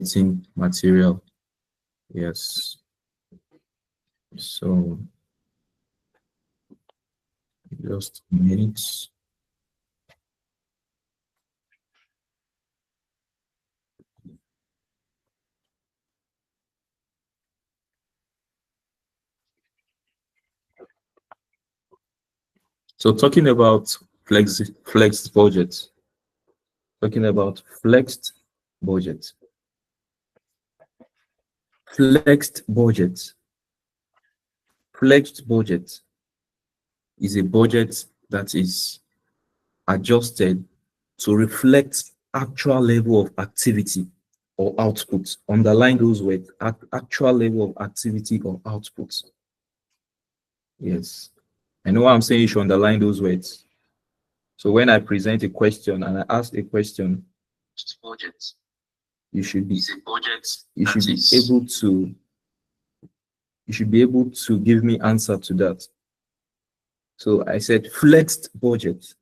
writing material. Yes. So just a minute. So talking about flexed budget. Talking about flexed budget. Flexed budget. Flexed budget is a budget that is adjusted to reflect actual level of activity or output. Underline those words, actual level of activity or output. Yes. I know what I'm saying, you should underline those words. So when I present a question and I ask a question, budget, you should be able to give me answer to that. So I said flexed budget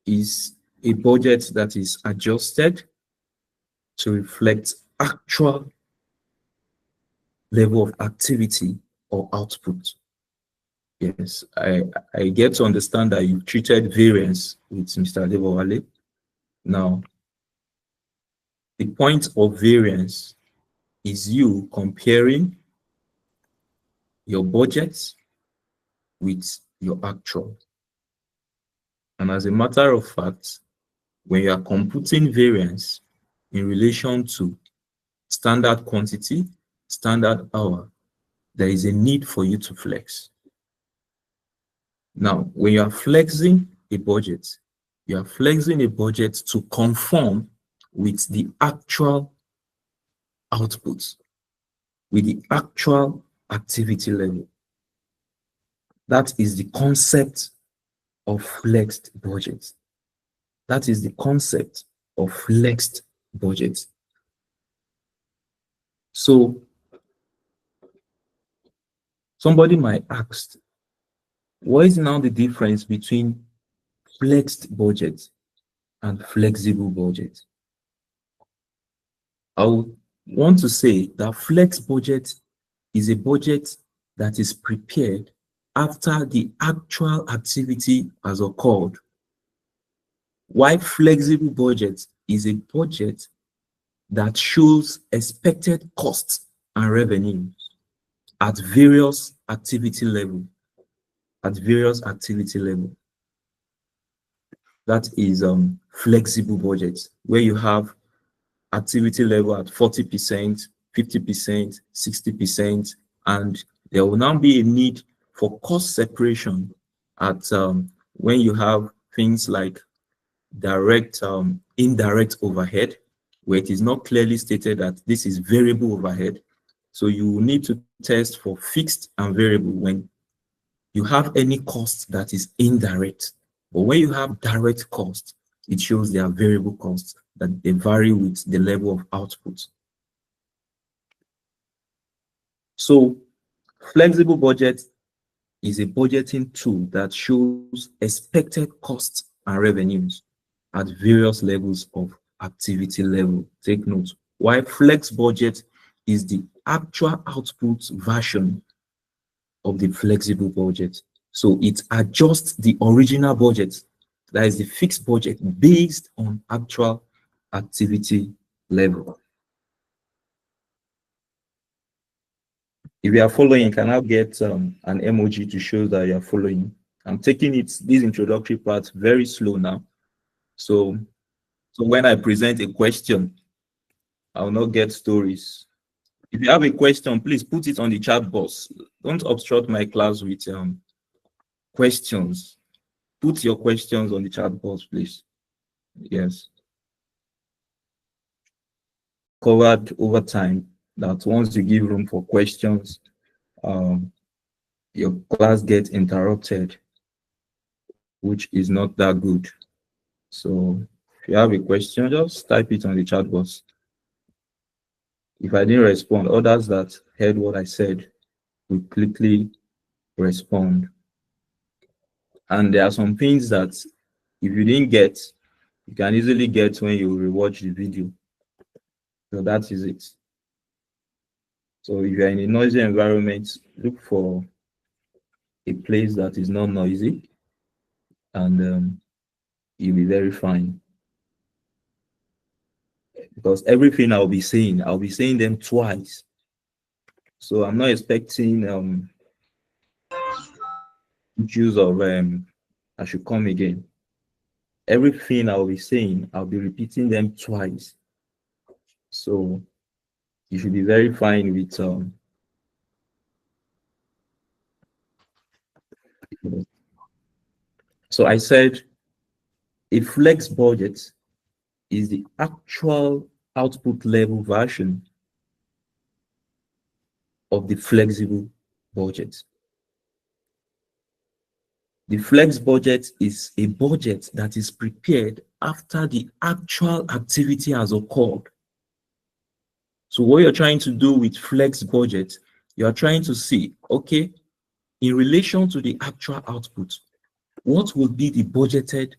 is a budget that is adjusted to reflect actual level of activity or output. Yes, I get to understand that you treated variance with Mr. Adebowale. Now, the point of variance is you comparing your budget with your actual. And as a matter of fact, when you are computing variance in relation to standard quantity, standard hour, there is a need for you to flex. Now, when you are flexing a budget, you are flexing a budget to conform with the actual output, with the actual activity level. That is the concept of flexed budget. That is the concept of flexed budget. So somebody might ask, what is now the difference between flexed budget and flexible budget? I would want to say that flexed budget is a budget that is prepared after the actual activity has occurred, while flexible budget is a budget that shows expected costs and revenue at various activity level. That is flexible budget, where you have activity level at 40%, 50%, 60%, and there will now be a need for cost separation at when you have things like direct, indirect overhead, where it is not clearly stated that this is variable overhead. So you will need to test for fixed and variable when you have any cost that is indirect. But when you have direct cost, it shows they are variable costs, that they vary with the level of output. So flexible budget is a budgeting tool that shows expected costs and revenues at various levels of activity level. Take note. While flex budget is the actual output version of the flexible budget. So it adjusts the original budget, that is the fixed budget, based on actual activity level. If you are following, can I get an emoji to show that you are following? I'm taking this introductory part very slow now. So when I present a question, I will not get stories. If you have a question, please put it on the chat box. Don't obstruct my class with questions. Put your questions on the chat box, please. Yes. Covered over time that once you give room for questions, your class gets interrupted, which is not that good. So if you have a question, just type it on the chat box. If I didn't respond, others that heard what I said will quickly respond. And there are some things that if you didn't get, you can easily get when you rewatch the video. So that is it. So if you're in a noisy environment, look for a place that is not noisy, and you'll be very fine. Because everything I'll be saying them twice. So I'm not expecting issues of I should come again. Everything I'll be saying, I'll be repeating them twice. So you should be very fine with so I said a flex budget is the actual output level version of the flexible budget. The flex budget is a budget that is prepared after the actual activity has occurred. So what you're trying to do with flex budget, you're trying to see, okay, in relation to the actual output, what would be the budgeted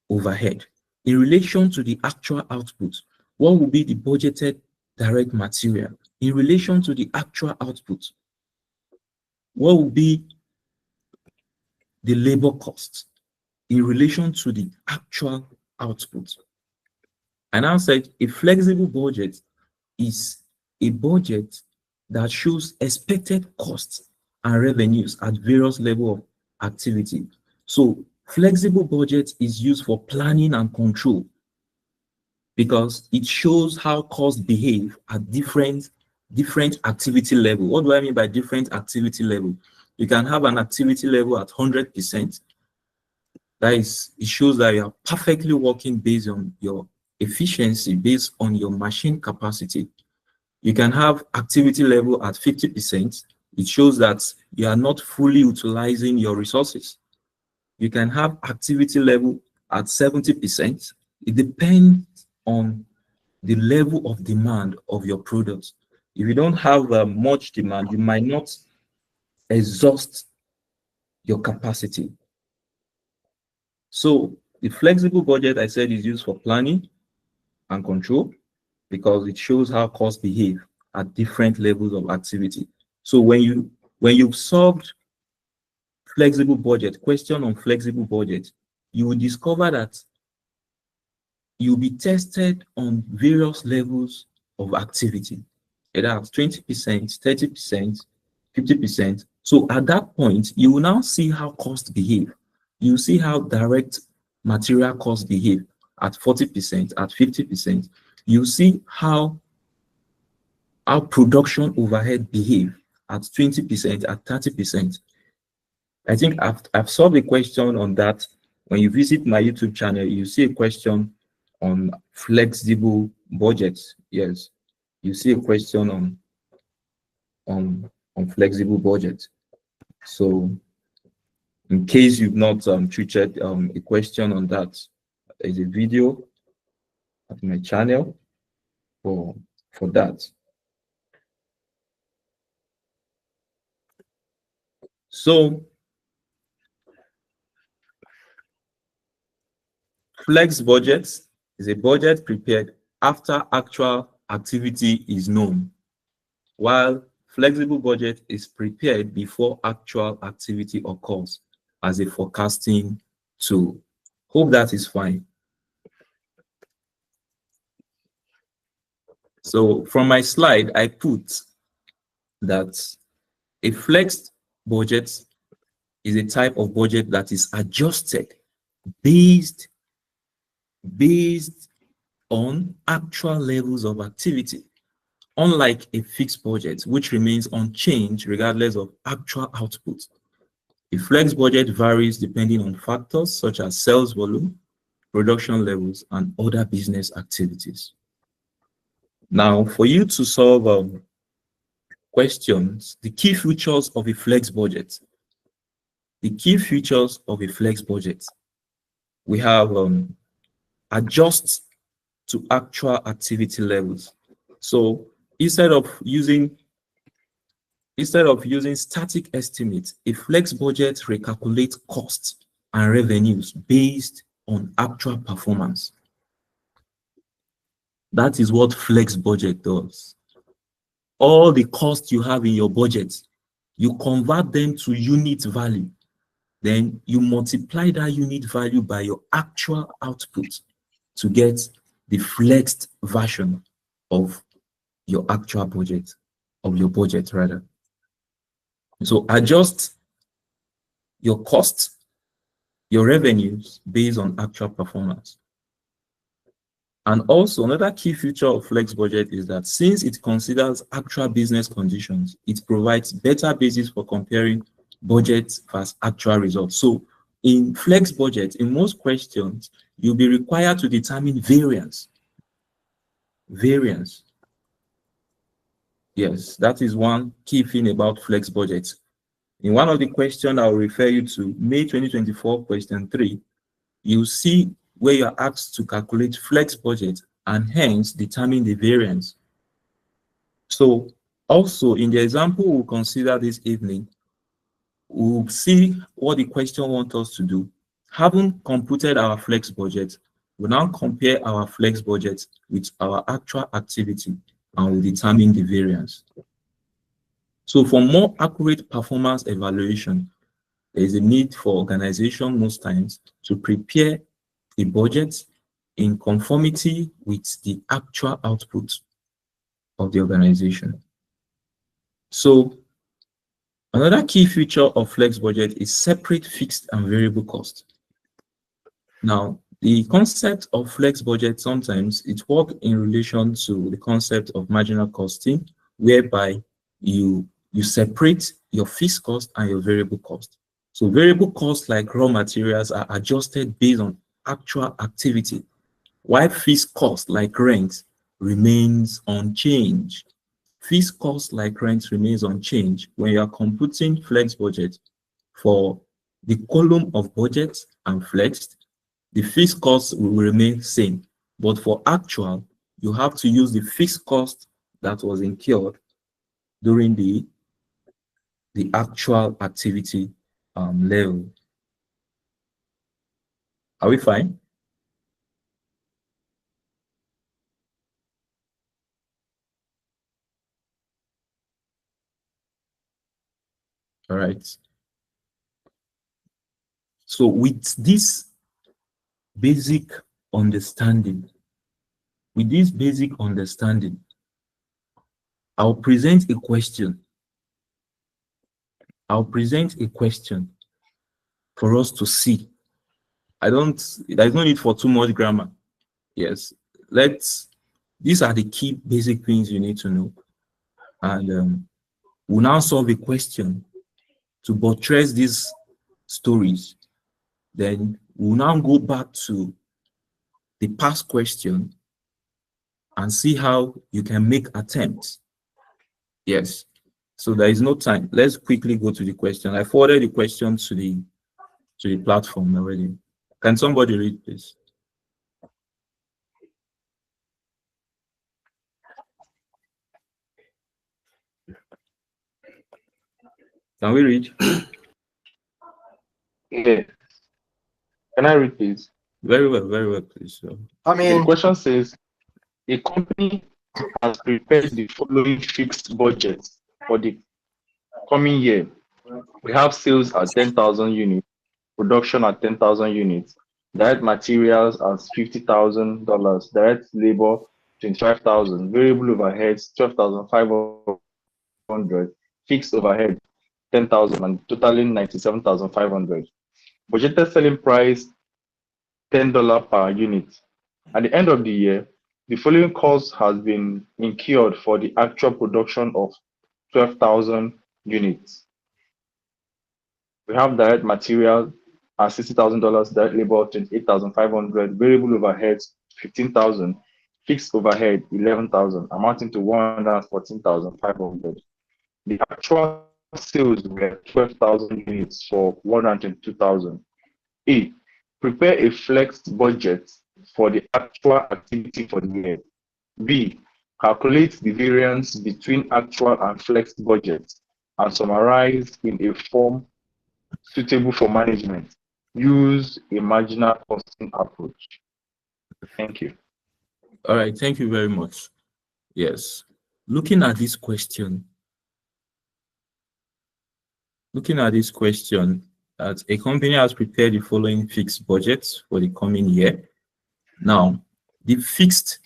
overhead? In relation to the actual output, what will be the budgeted direct material? In relation to the actual output, what will be the labor cost in relation to the actual output? And I said a flexible budget is a budget that shows expected costs and revenues at various levels of activity. So flexible budget is used for planning and control because it shows how costs behave at different activity level. What do I mean by different activity level? You can have an activity level at 100%. That is, it shows that you are perfectly working based on your efficiency, based on your machine capacity. You can have activity level at 50%. It shows that you are not fully utilizing your resources. You can have activity level at 70%. It depends on the level of demand of your products. If you don't have much demand, you might not exhaust your capacity. So the flexible budget, I said, is used for planning and control because it shows how costs behave at different levels of activity. So when you've solved flexible budget, question on flexible budget, you will discover that you'll be tested on various levels of activity. That's 20%, 30%, 50%. So at that point, you will now see how costs behave. You see how direct material costs behave at 40%, at 50%. You see how production overhead behave at 20%, at 30%. I think I've solved a question on that. When you visit my YouTube channel, you see a question on flexible budgets. Yes, you see a question on flexible budget. So in case you've not treated a question on that, there's a video at my channel for that. So flex budget is a budget prepared after actual activity is known, while flexible budget is prepared before actual activity occurs as a forecasting tool. Hope that is fine. So from my slide, I put that a flexed budget is a type of budget that is adjusted based on actual levels of activity, unlike a fixed budget, which remains unchanged regardless of actual output. A flex budget varies depending on factors such as sales volume, production levels, and other business activities. Now, for you to solve questions, the key features of a flex budget. The key features of a flex budget. We have adjust to actual activity levels. So instead of using static estimates, a flex budget recalculates costs and revenues based on actual performance. That is what flex budget does. All the costs you have in your budget, you convert them to unit value. Then you multiply that unit value by your actual output to get the flexed version of your actual budget, of your budget rather. So adjust your costs, your revenues based on actual performance. And also another key feature of flex budget is that since it considers actual business conditions, it provides better basis for comparing budget versus actual results. So in flex budget, in most questions, you'll be required to determine variance. Variance. Yes, that is one key thing about flex budget. In one of the questions I'll refer you to, May 2024, question 3, you see where you're asked to calculate flex budget and hence determine the variance. So also in the example we'll consider this evening, we'll see what the question wants us to do. Having computed our flex budget, we'll now compare our flex budget with our actual activity and we'll determine the variance. So for more accurate performance evaluation, there is a need for organization most times to prepare a budget in conformity with the actual output of the organization. So another key feature of flex budget is separate fixed and variable cost. Now, the concept of flex budget, sometimes it works in relation to the concept of marginal costing, whereby you separate your fixed cost and your variable cost. So variable costs like raw materials are adjusted based on actual activity, while fixed costs like rent remains unchanged. Fixed costs like rent remains unchanged when you are computing flex budget. For the column of budget and flexed, the fixed costs will remain same. But for actual, you have to use the fixed cost that was incurred during the actual activity level. Are we fine? All right. So with this basic understanding, I'll present a question. For us to see. There's no need for too much grammar. Yes, these are the key basic things you need to know. And we'll now solve a question to buttress these stories. Then we'll now go back to the past question and see how you can make attempts. Yes, so there is no time. Let's quickly go to the question. I forwarded the question to the platform already. Can somebody read this? Can we read? Yeah. Can I read this? Very well, please. The question says, a company has prepared the following fixed budget for the coming year. We have sales at 10,000 units, production at 10,000 units, direct materials as $50,000, direct labor 25,000, variable overheads 12,500, fixed overhead 10,000, and totaling 97,500. Budgeted selling price $10 per unit. At the end of the year, the following cost has been incurred for the actual production of 12,000 units. We have direct material at $60,000, direct labor 28,500, variable overheads 15,000, fixed overhead 11,000, amounting to 114,500. The actual sales were 12,000 units for 102,000. A. Prepare a flexed budget for the actual activity for the year. B. Calculate the variance between actual and flexed budgets and summarize in a form suitable for management. Use a marginal costing approach. Thank you. All right, thank you very much. Yes. Looking at this question, that a company has prepared the following fixed budgets for the coming year. Now, the fixed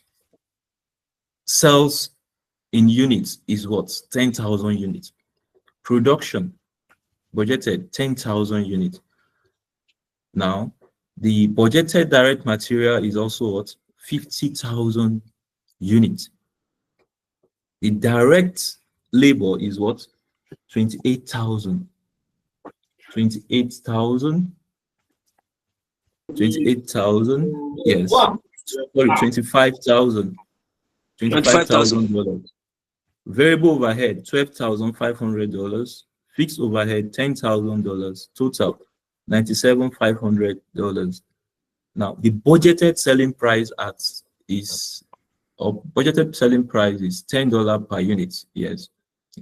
sales in units is what? 10,000 units. Production budgeted 10,000 units. Now, the budgeted direct material is also what? 50,000 units. The direct labor is what? 28,000. 28,000. 28,000. Yes. Sorry, 25,000. $25,000. Variable overhead, $12,500. Fixed overhead, $10,000. Total, $97,500. Now, the budgeted selling price is $10 per unit. Yes,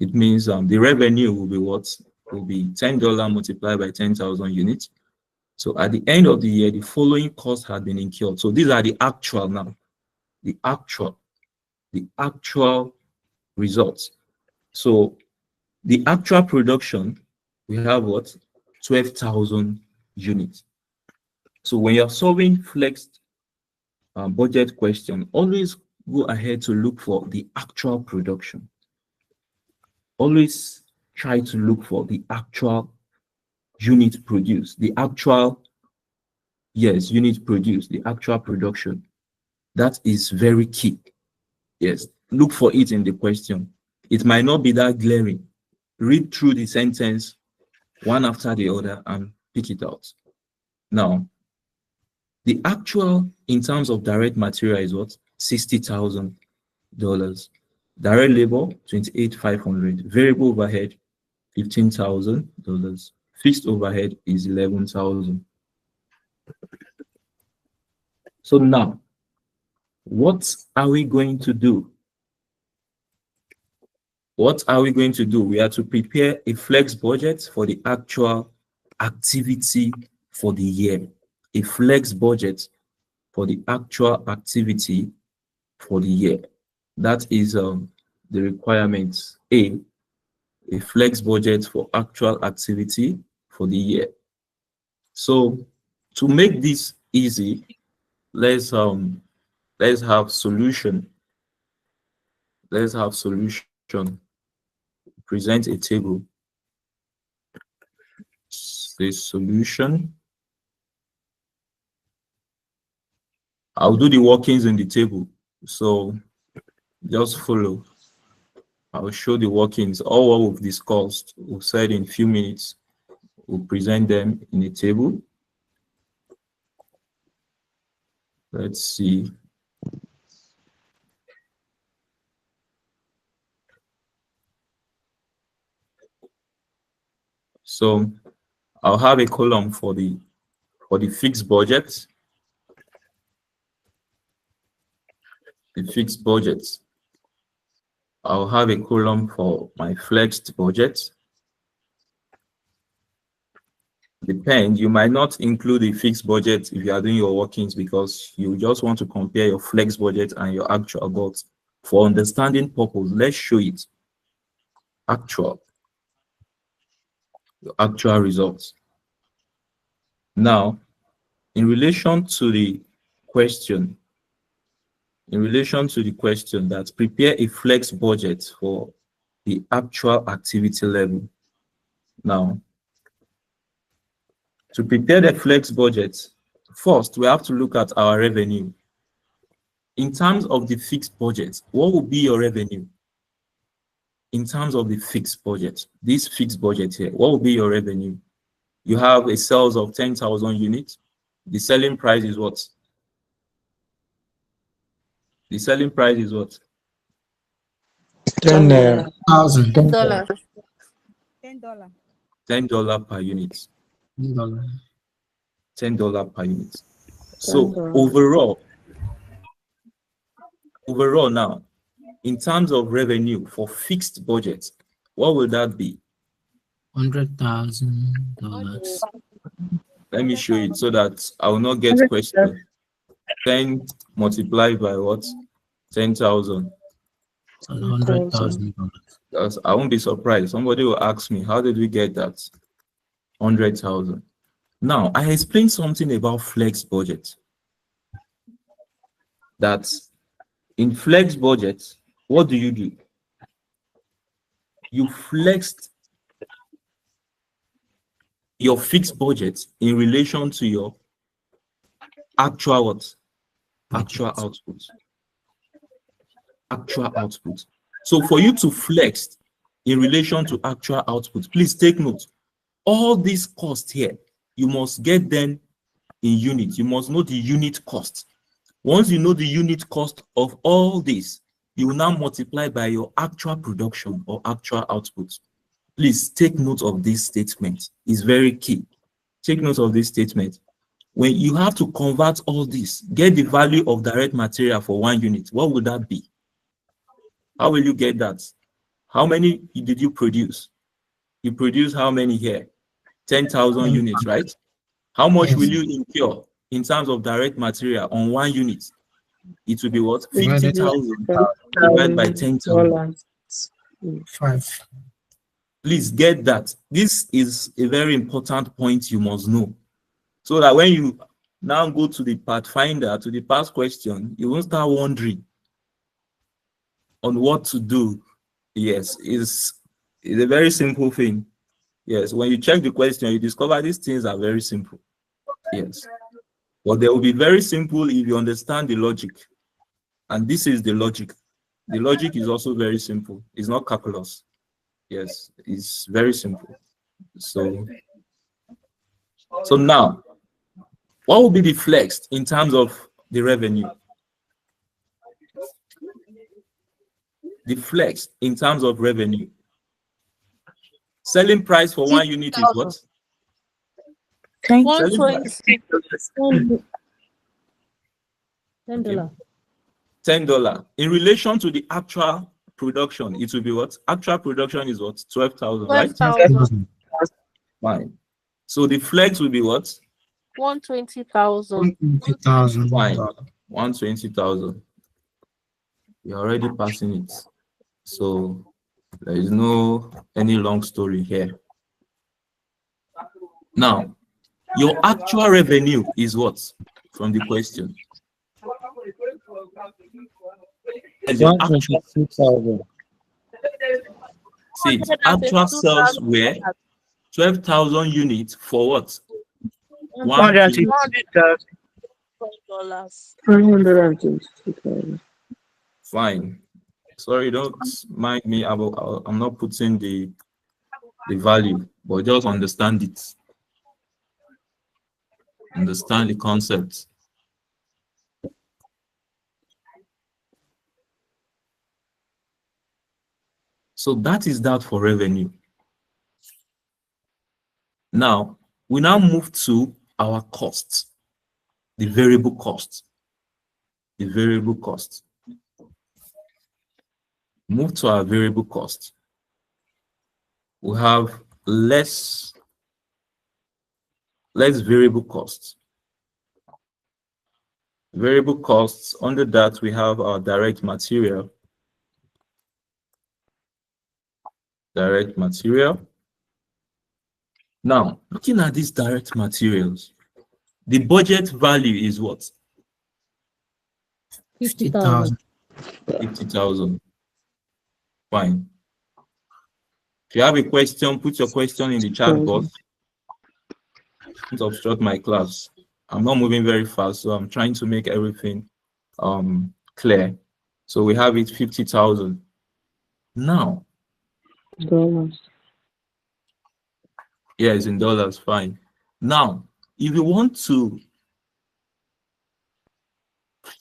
it means the revenue will be what? Will be $10 multiplied by 10,000 units. So at the end of the year, the following costs had been incurred. So these are the actual now, the actual results. So the actual production, we have what? 12,000 units. So when you're solving flexed budget question, always go ahead to look for the actual production. Always try to look for the actual unit produced, the actual, yes, unit produced, the actual production. That is very key. Yes, look for it in the question. It might not be that glaring. Read through the sentence one after the other and pick it out. Now, the actual in terms of direct material is what? $60,000. Direct labor, $28,500. Variable overhead, $15,000. Fixed overhead is $11,000. So now, what are we going to do? What are we going to do? We are to prepare a flex budget for the actual activity for the year. A flex budget for the actual activity for the year. That is the requirement A flex budget for actual activity for the year. So to make this easy, let's have solution. Let's have solution. Present a table. The solution. I'll do the workings in the table. So just follow. I'll show the workings. All what we've discussed, we've said in a few minutes. We'll present them in a table. Let's see. So I'll have a column for the fixed budget. The fixed budget. I'll have a column for my flexed budget. Depend, you might not include the fixed budget if you are doing your workings because you just want to compare your flex budget and your actual, but for understanding purpose, let's show it. Actual. Your actual results. Now, in relation to the question that prepare a flex budget for the actual activity level. Now, to prepare the flex budget, first we have to look at our revenue. In terms of the fixed budget, what will be your revenue? In terms of the fixed budget, this fixed budget here, what will be your revenue? You have a sales of 10,000 units. The selling price is what? The selling price is what? $10,000. $10 per unit. $10 per unit. So overall now, in terms of revenue for fixed budget, what will that be? $100,000. Let me show it so that I will not get questions. 10 multiplied by what? 10,000. $100,000. I won't be surprised. Somebody will ask me, how did we get that? 100,000. Now, I explained something about flex budget. That in flex budget, what do? You flexed your fixed budget in relation to your actual what? Actual output. Actual output. So for you to flex in relation to actual output, please take note. All these costs here, you must get them in units. You must know the unit cost. Once you know the unit cost of all this, you will now multiply by your actual production or actual output. Please take note of this statement. It's very key. Take note of this statement. When you have to convert all this, get the value of direct material for 1 unit. What would that be? How will you get that? How many did you produce? You produce how many here? 10,000 units, right? How much will you incur in terms of direct material on 1 unit? It will be what? 50,000 divided by 10,000. 5. Please get that. This is a very important point you must know. So that when you now go to the pathfinder, to the past question, you won't start wondering on what to do. Yes, it's a very simple thing. Yes, when you check the question, you discover these things are very simple. Yes. But they will be very simple if you understand the logic. And this is the logic. The logic is also very simple. It's not calculus. Yes, it's very simple. So now, what will be the flex in terms of the revenue? The flex in terms of revenue. Selling price for 1 unit is what? 120. $10. In relation to the actual production, it will be what? Actual production is what? 12,000, right? 12,000. Fine. So the flex will be what? 120,000. Fine. 120,000. You're already passing it. So there is no any long story here. Now, your actual revenue is what from the question? As your actual, see, actual sales were 12,000 units for what? $120,000. Fine. Sorry, don't mind me. I'm not putting the value, but just understand it. Understand the concept. So that is that for revenue. Now, we now move to our costs, the variable cost. The variable cost. Move to our variable cost. We have less variable costs. Variable costs, under that we have our direct material. Direct material. Now, looking at these direct materials, the budget value is what? 50,000. 50,000. Fine. If you have a question, put your question in the chat box. Don't obstruct my class. I'm not moving very fast, so I'm trying to make everything clear. So we have it 50,000. Now, Dollars. yeah, it's in dollars, fine. Now, if you want to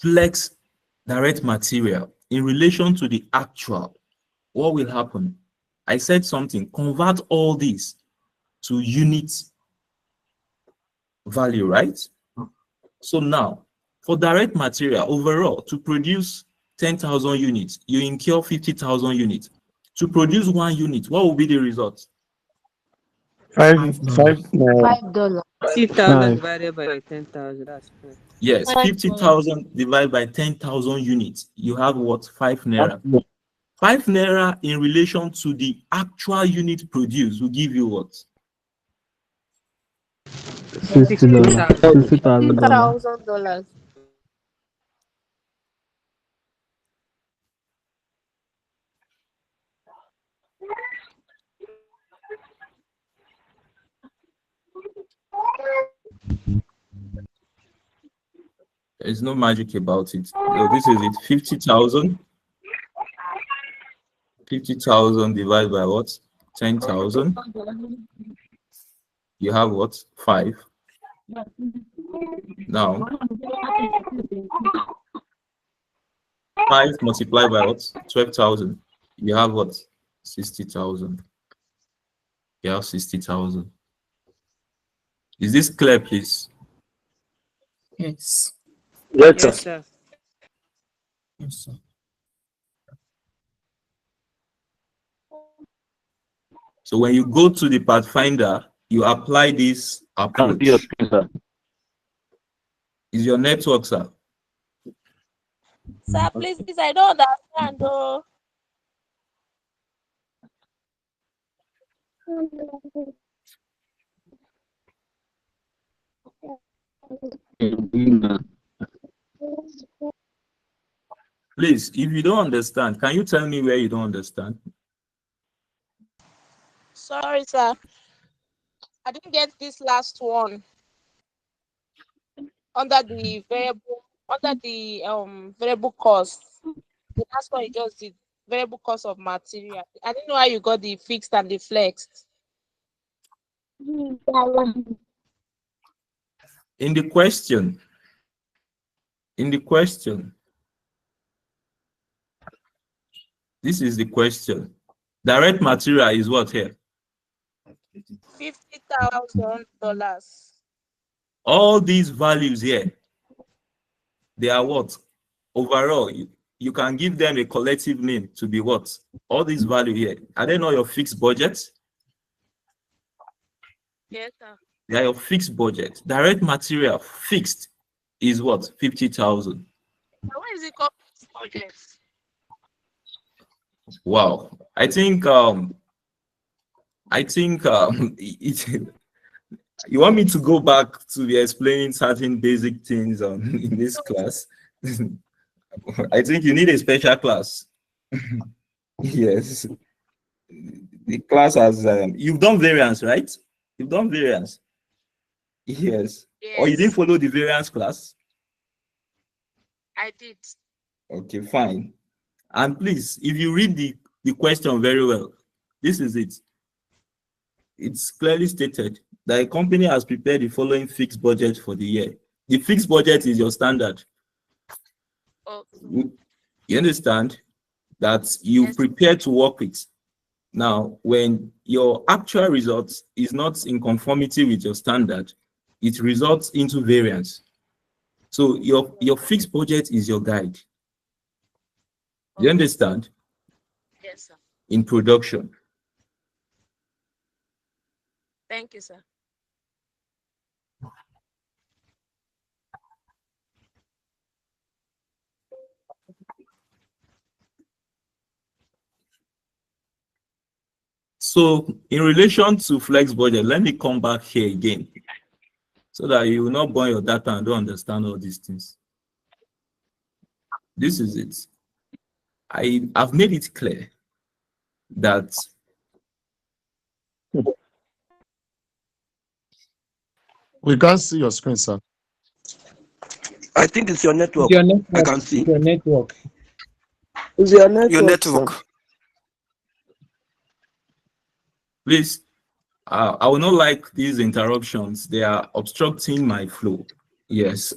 flex direct material in relation to the actual, what will happen? I said something, convert all this to unit value, right? So now, for direct material overall, to produce 10,000 units, you incur 50,000 units. To produce 1 unit, what will be the result? $5. $5. 50,000 divided by 10,000. That's cool. Yes, 50,000 divided by 10,000 units. You have what? 5 naira. 5 naira in relation to the actual unit produced will give you what? $60,000. $60,000. There's no magic about it. So this is it. 50,000. 50,000 divided by what? 10,000. You have what? 5. Now, 5 multiplied by what? 12,000. You have what? 60,000. You have 60,000. Is this clear, please? Yes. Yes, Yes, sir. Yes, sir. So when you go to the Pathfinder, you apply this approach. Yes, sir. Is your network, sir? Sir, please, I don't understand. Oh. Please, if you don't understand, can you tell me where you don't understand? Sorry, sir. I didn't get this last one under the variable cost. The last one you just did variable cost of material. I didn't know how you got the fixed and the flexed. In the question, this is the question. Direct material is what here? $50,000. All these values here, they are what? Overall, you can give them a collective name to be what? All these value here, are they not your fixed budget? Yes, sir. They are your fixed budget. Direct material fixed is what? 50,000. What is it called? Budget. Wow. I think you want me to go back to be explaining certain basic things in this class. I think you need a special class. Yes. The class has you've done variance, right? You've done variance. Yes. Or you didn't follow the variance class? I did. Okay, fine. And please, if you read the question very well, this is it. It's clearly stated that a company has prepared the following fixed budget for the year. The fixed budget is your standard. Okay. You understand that you prepare to work with. Now, when your actual results is not in conformity with your standard, it results into variance. So your fixed budget is your guide. You understand? Yes, sir. In production. Thank you, sir. So in relation to flex budget, let me come back here again so that you will not burn your data and don't understand all these things. This is it. I've made it clear that we can't see your screen, sir. I think it's your network. Your network. I can see. Your network. It's your network. Your network. Sir. please, I will not like these interruptions. They are obstructing my flow. Yes,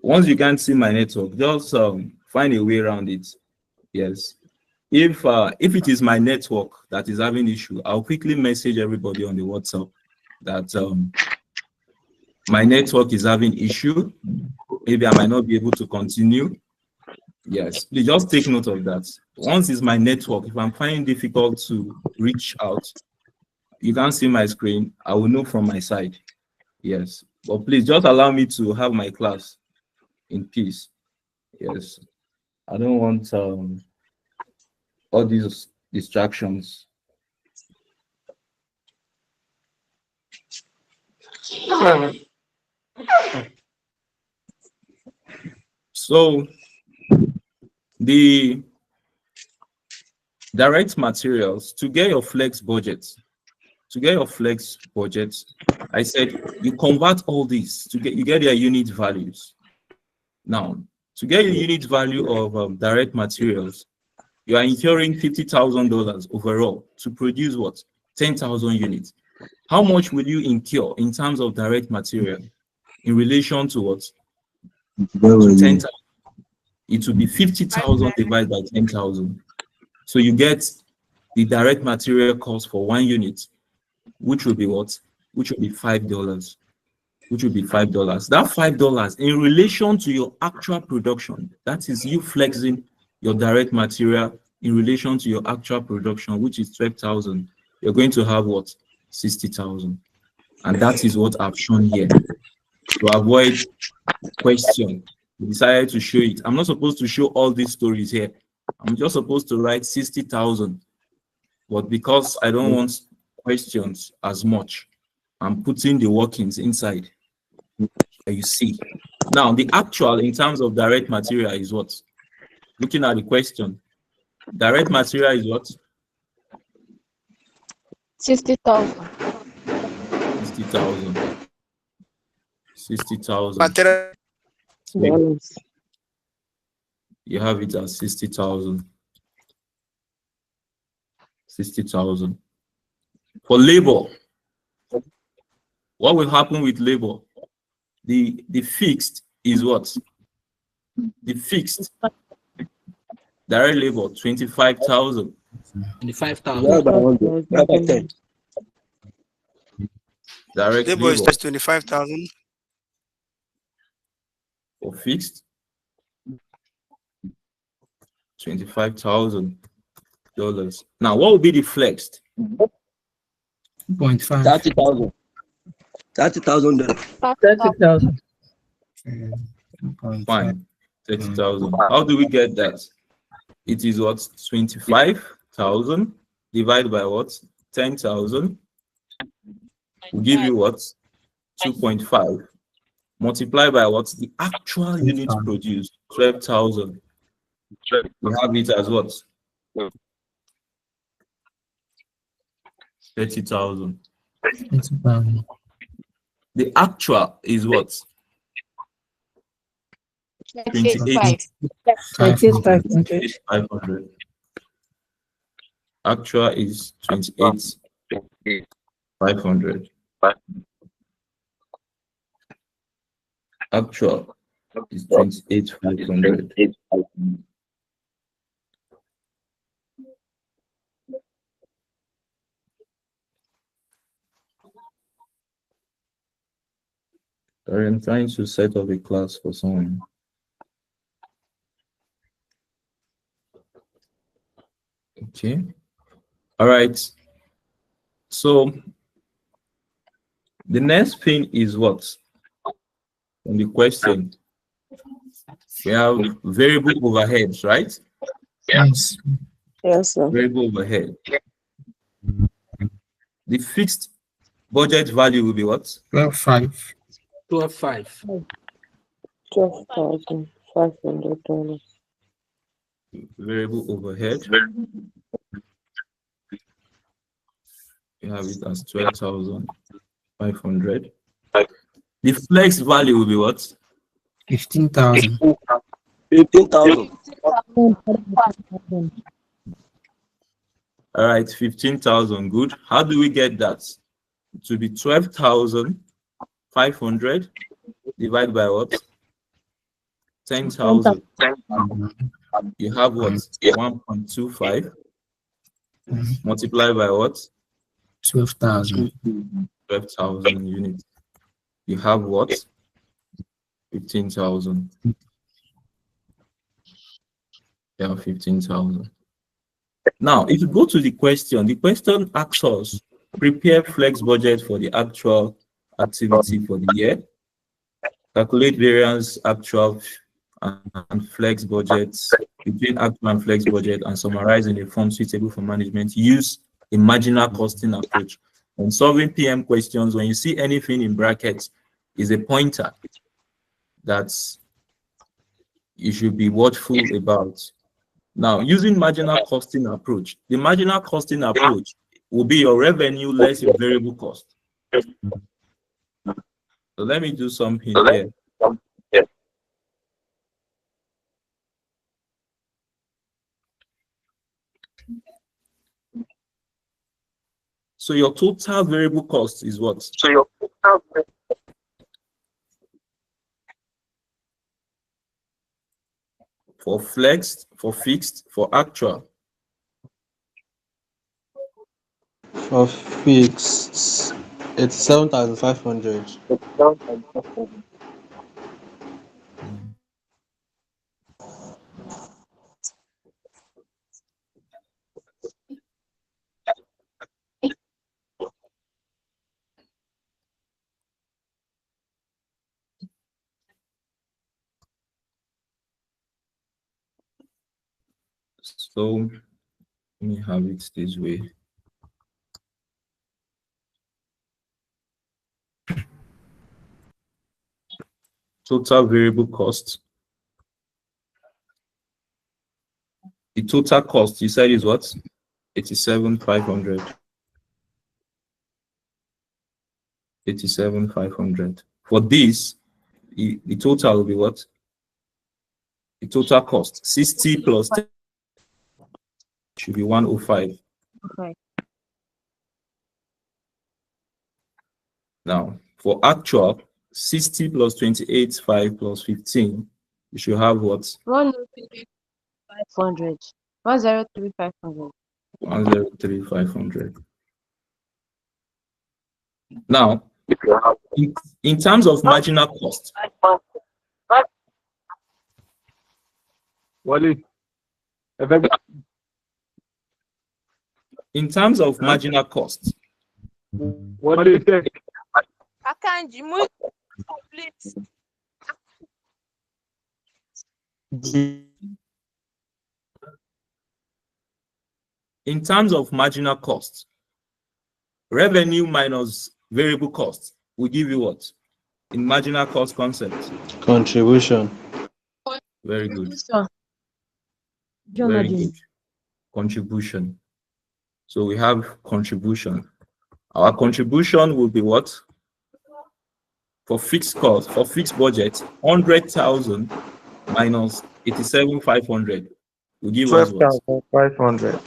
once you can't see my network, just find a way around it. Yes. If it is my network that is having issue, I'll quickly message everybody on the WhatsApp that my network is having issue. Maybe I might not be able to continue. Yes, please just take note of that. Once it's my network, if I'm finding difficult to reach out, you can't see my screen, I will know from my side. Yes, But please just allow me to have my class in peace. Yes. I don't want all these distractions. So the direct materials, to get your flex budget, I said you convert all these to get, you get their unit values. Now, to get your unit value of direct materials, you are incurring $50,000 overall to produce what? 10,000 units. How much will you incur in terms of direct material in relation to what? To 10,000. It will be 50,000 divided by 10,000. So you get the direct material cost for 1 unit, which will be what? Which will be $5. Which will be $5. That $5 in relation to your actual production, that is you flexing your direct material in relation to your actual production, which is 12,000. You're going to have what? 60,000. And that is what I've shown here. To avoid question, we decided to show it. I'm not supposed to show all these stories here. I'm just supposed to write 60,000. But because I don't want questions as much, I'm putting the workings inside. You see. Now, the actual in terms of direct material is what? Looking at the question, direct material is what? 60,000. 60,000. 60,000. Material. You have it as 60,000. 60,000. For labor, what will happen with labor? The fixed is what? The fixed direct labor 25,000. 25,000. Direct Labor is labor just 25,000. for fixed $25,000. Now, what will be the flexed? 2.5. 30,000. $30,000. 30,000. Fine, 30,000. How do we get that? It is what? 25,000 divided by what? 10,000 will give you what? 2.5. Multiply by what? The actual units produced, 12,000. We have it as what? 30,000. The actual is what? 28,500. Actual is 28,500. Actual is 28,500. I'm trying to set up a class for someone. Okay. All right. So the next thing is what? On the question, we have variable overheads, right? Yes. Yes, sir. Variable overhead. The fixed budget value will be what? 12.5. 12,500. $12,500. Variable overhead. You have it as 12,500. The flex value will be what? 15,000. 15,000. All right, 15,000. Good. How do we get that? It will be 12,500 divided by what? 10,000. You have what? 1.25 multiplied by what? 12,000. 12,000 units. You have what? 15,000. You have 15,000. Now, if you go to the question asks us prepare flex budget for the actual activity for the year. calculate variance, actual and flex budgets between actual and flex budget, and summarize in a form suitable for management. Use a marginal costing approach. When solving PM questions, when you see anything in brackets, is a pointer that you should be watchful about. Now, using marginal costing approach, the marginal costing approach will be your revenue less your variable cost. So let me do something here. So your total variable cost is what? For flexed, for fixed, for actual. For fixed, it's 7,500. So let me have it this way. Total variable cost. The total cost you said is what? 87,500. 87,500. For this, the total will be what? The total cost 60 plus 10 should be 105. Okay. Now, for actual, 60 plus 28, 5 plus 15, you should have what? 103,500. 103,500. 103,500. Now, in terms of marginal cost, in terms of marginal cost, What do you think? I can't move complete. in terms of marginal cost, revenue minus variable cost will give you what? In marginal cost concept. Contribution. Very good. Sir. Very good. Contribution. So we have contribution. Our contribution will be what? For fixed cost, for fixed budget, 100,000 minus 87,500 will give us what? 12,500.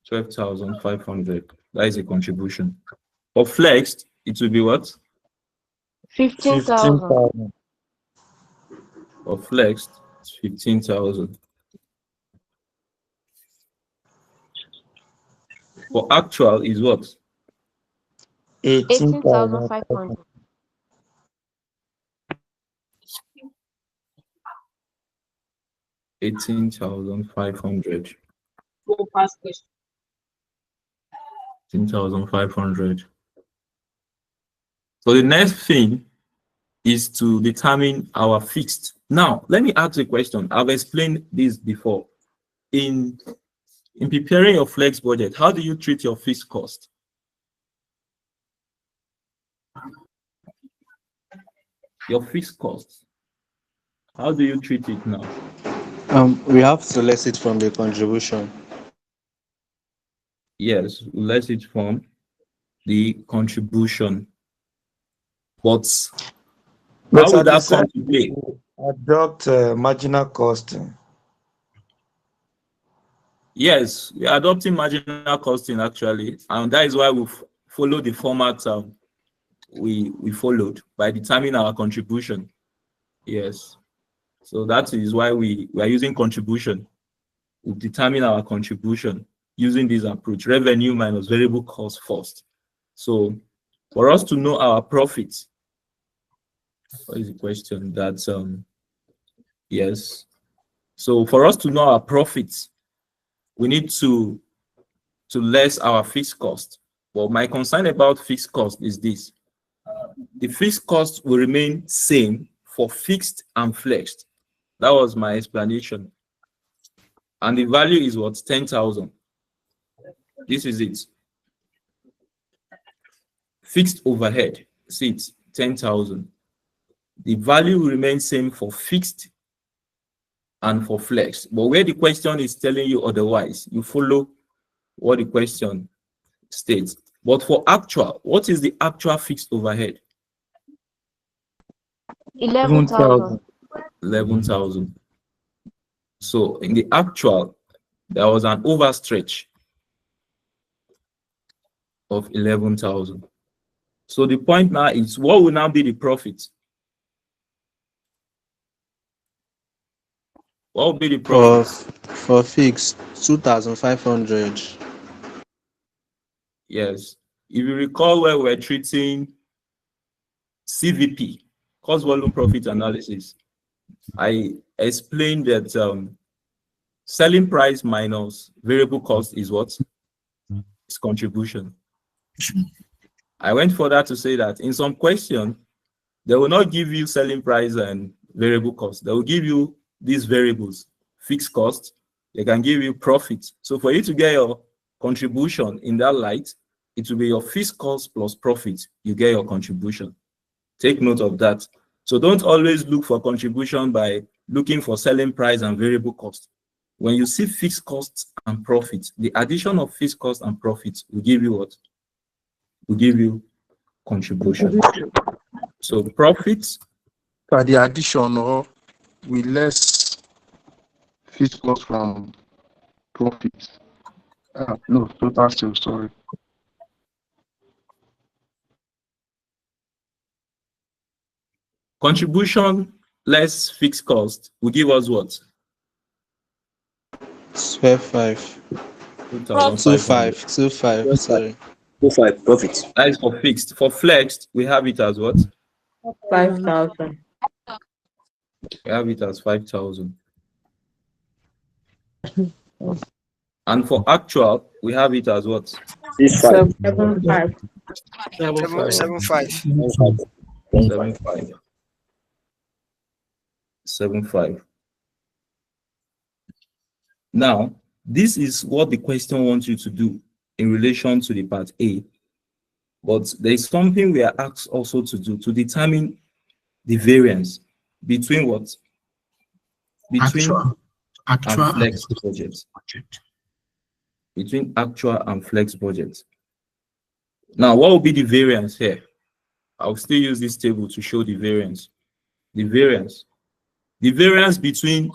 12,500. That is a contribution. For flexed, it will be what? 15,000. For flexed, it's 15,000. For actual is what? 18,500. 18,500. 18,500. So the next thing is to determine our fixed. Now, let me ask a question. I've explained this before. In preparing your flex budget, how do you treat your fixed cost? Your fixed cost. How do you treat it now? We have to less it from the contribution. Yes, less it from the contribution. But how would that come to play? Adopt marginal cost. Yes, we are adopting marginal costing actually, and that is why we follow the format we followed by determining our contribution. Yes, so that is why we are using contribution. We determine our contribution using this approach: revenue minus variable cost first. So for us to know our profits, what is the question? That's yes. So for us to know our profits, we need to less our fixed cost. But my concern about fixed cost is this. The fixed cost will remain same for fixed and flexed. That was my explanation. And the value is what? 10,000. This is it. Fixed overhead, see it, 10,000. The value will remain same for fixed and for flex. But where the question is telling you otherwise, you follow what the question states. But for actual, what is the actual fixed overhead? 11,000. 11,000. So in the actual, there was an overstretch of 11,000. So the point now is, what will now be the profit? What will be the profit? For fixed 2,500. Yes. If you recall where we're treating CVP, cost volume profit analysis, I explained that selling price minus variable cost is what? It's contribution. I went further to say that in some question, they will not give you selling price and variable cost. They will give you these variables, fixed cost. They can give you profit. So for you to get your contribution in that light, it will be your fixed cost plus profit. You get your contribution. Take note of that. So don't always look for contribution by looking for selling price and variable cost. When you see fixed costs and profit, the addition of fixed cost and profit will give you what? Will give you contribution. So profits By the addition or with less fixed cost from profits. No, total sales, sorry. contribution less fixed cost will give us what? 12,500. 2,500. 2,500. Sorry. 2,500 profit. That is for fixed. For flexed, we have it as what? 5,000. We have it as 5,000. And for actual, we have it as what? 7,500. 7,500. 7,500. 7,500. Now, this is what the question wants you to do in relation to the part A. But there is something we are asked also to do to determine the variance between what? Between actual and flex budget. Between actual and flex budget. Now, what will be the variance here? I'll still use this table to show the variance. The variance between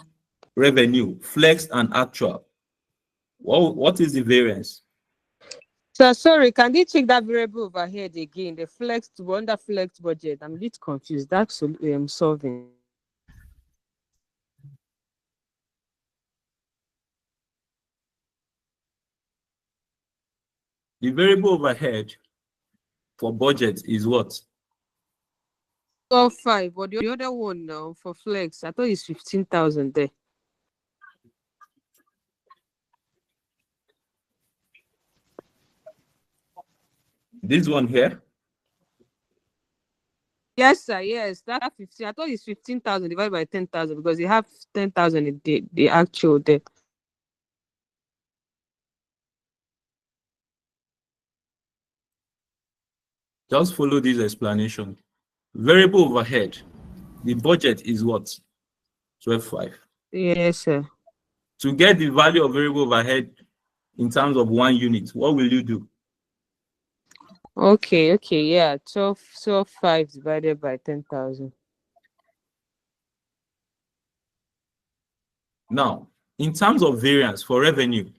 revenue, flex and actual. What is the variance? So sorry, can you check that variable overhead again? The flex under flex budget. I'm a bit confused. That's solving. The variable overhead for budget is what? 12,500. But the other one now for flex, I thought it's 15,000 there. This one here? Yes, sir. Yes, that 15. I thought it's 15,000 divided by 10,000 because you have 10,000 in the actual there. Just follow this explanation. Variable overhead, the budget is what? 12,500. Yes, sir. To get the value of variable overhead in terms of 1 unit, what will you do? Okay, yeah. 12,500 divided by 10,000. Now, in terms of variance for revenue,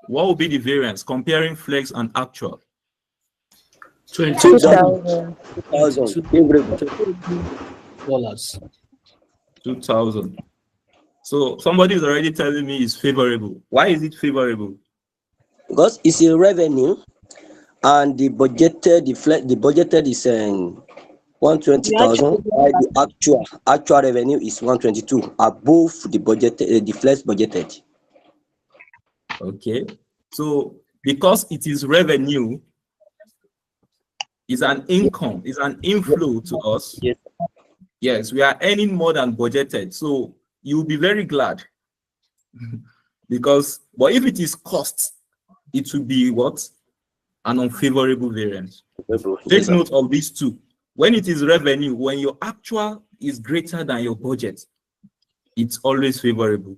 what will be the variance comparing flex and actual? 2,000. 2,000. So somebody is already telling me it's favorable. Why is it favorable? Because it's a revenue, and the budgeted is 120,000. The actual revenue is 122, above the budgeted, the flex budgeted. Okay. So because it is revenue, is an income, is an inflow to us. Yes. Yes, we are earning more than budgeted. So you'll be very glad. Because, but if it is cost, it will be what? An unfavorable variance. Take note of these two. When it is revenue, when your actual is greater than your budget, it's always favorable.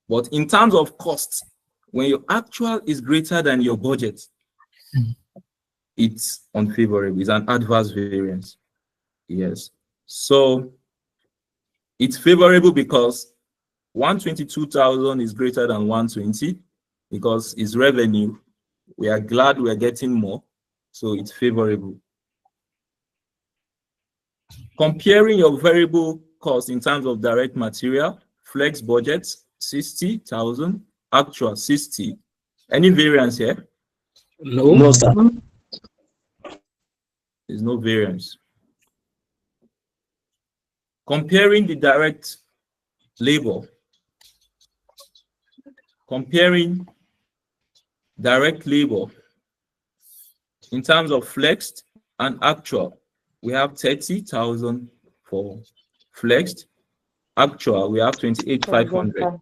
But in terms of costs, when your actual is greater than your budget, it's unfavorable. It's an adverse variance. Yes. So it's favorable because 122,000 is greater than 120 because it's revenue. We are glad we are getting more. So it's favorable. Comparing your variable cost in terms of direct material, flex budget, 60,000, actual 60. Any variance here? No, sir. There's no variance. Comparing the direct labor, comparing direct labor in terms of flexed and actual, we have 30,000 for flexed. Actual, we have 28,500.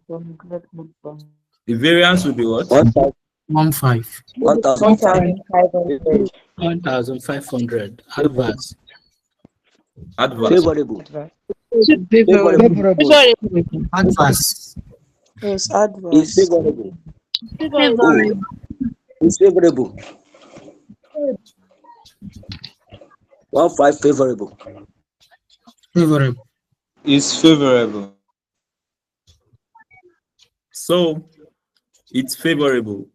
The variance will be what? 1,500. 1,500. 1,500. Adverse. Adverse. Favorable. Favorable. Adverse. Yes, adverse. It's favorable. Favorable. It's favorable. 1,500 favorable. Favorable. It's favorable. So it's favorable.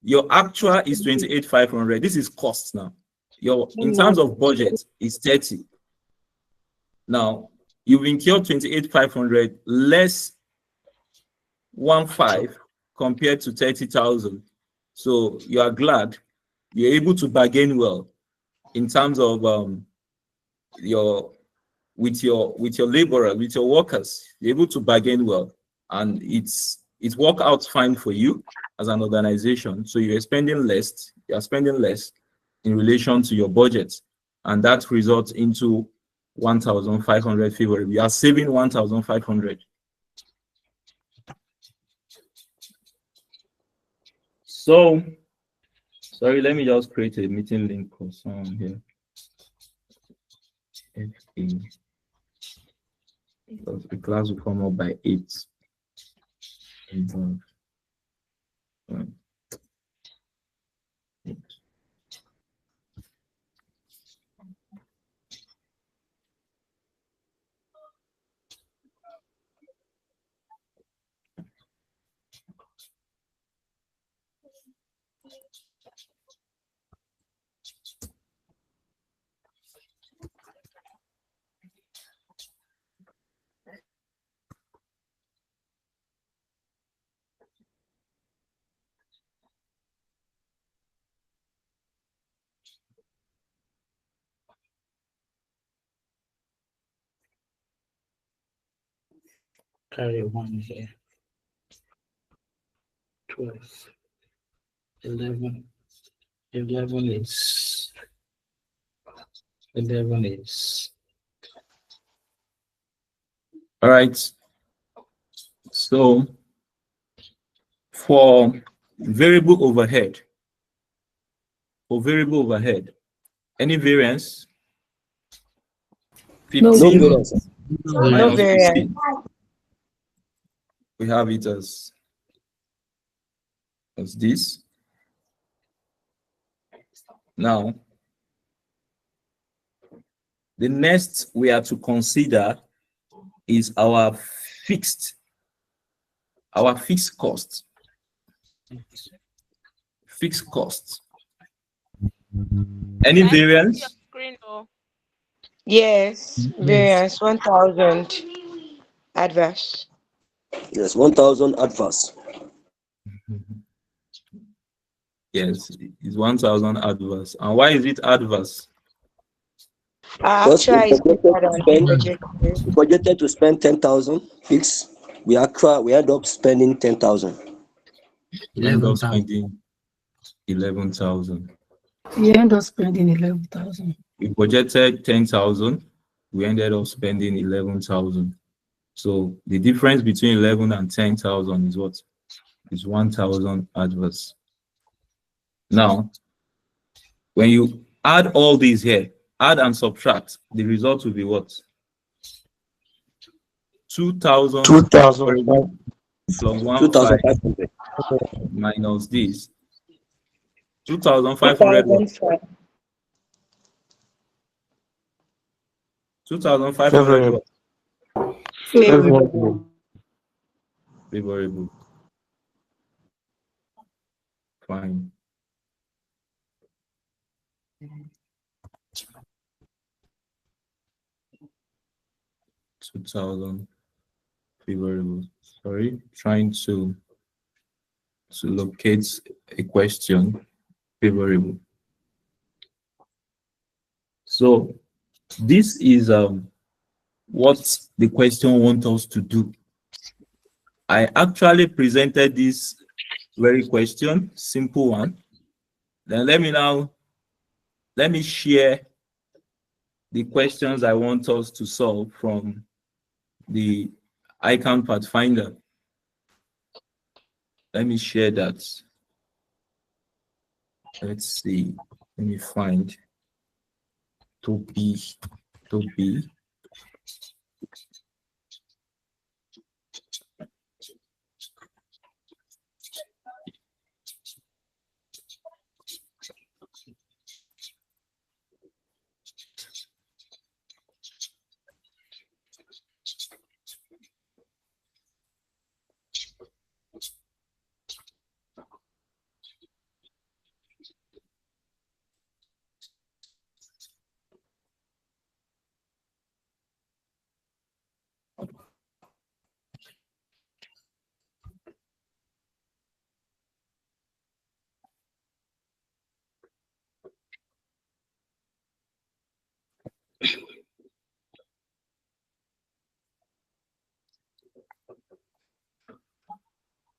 Your actual is 28,500. This is cost now. Your in terms of budget is 30. Now you've incurred 28,500 less 1,500 compared to 30,000. So you are glad you're able to bargain well in terms of your laborer, with your workers. You're able to bargain well, and it work out fine for you as an organization. So you're spending less. You're spending less in relation to your budget, and that results into 1,500 favorable. You are saving 1,500. So, sorry, let me just create a meeting link for someone here. Because the class will come up by 8. Carry 1 here. 12. 11. 11 is. 11 is. All right. So for variable overhead, any variance? 15 No variance. No variance. We have it as this. Now, the next we are to consider is our fixed cost. Fixed cost. Any variance? Yes, variance 1,000 adverse. Yes, 1,000 adverse. Yes, it's 1,000 adverse. And why is it adverse? Because we Actually, budgeted to spend 10,000 fixed. We end up spending 10,000. End up spending 11,000. We end up spending 11,000. We budgeted 10,000. We ended up spending 11,000. So the difference between 11 and 10,000 is what? Is 1,000 adverse. Now, when you add all these here, add and subtract, the result will be what? 2,000 2,000. plus 2,500. minus this. 2,500 what? 2,500 what? Favorable. Favorable. Fine. $2,000 favorable. Sorry, trying to locate a question. Favorable. So this is what the question wants us to do. I actually presented this very question, simple one. Then let me share the questions I want us to solve from the icon Pathfinder. Let me share that. Let's see. Let me find Toby.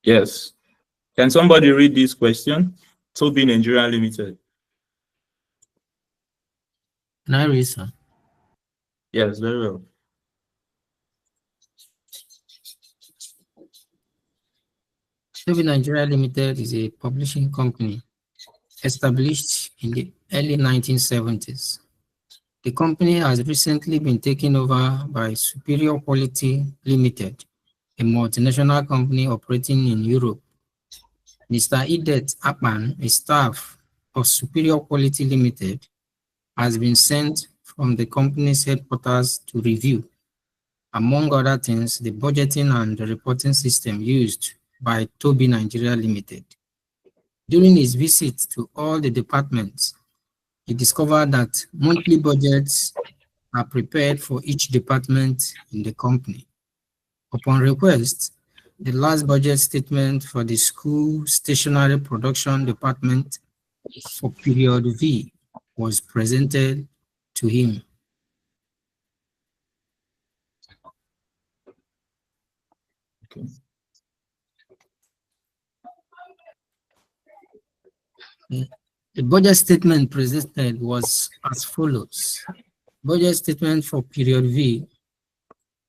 Yes. Can somebody read this question? Toby Nigeria Limited. Can I read, sir? Yes, very well. Toby Nigeria Limited is a publishing company established in the early 1970s. The company has recently been taken over by Superior Quality Limited, a multinational company operating in Europe. Mr. Idet Akpan, a staff of Superior Quality Limited, has been sent from the company's headquarters to review, among other things, the budgeting and the reporting system used by Toby Nigeria Limited. During his visit to all the departments, he discovered that monthly budgets are prepared for each department in the company. Upon request, the last budget statement for the school stationery production department for period V was presented to him. Okay. The budget statement presented was as follows. Budget statement for period V,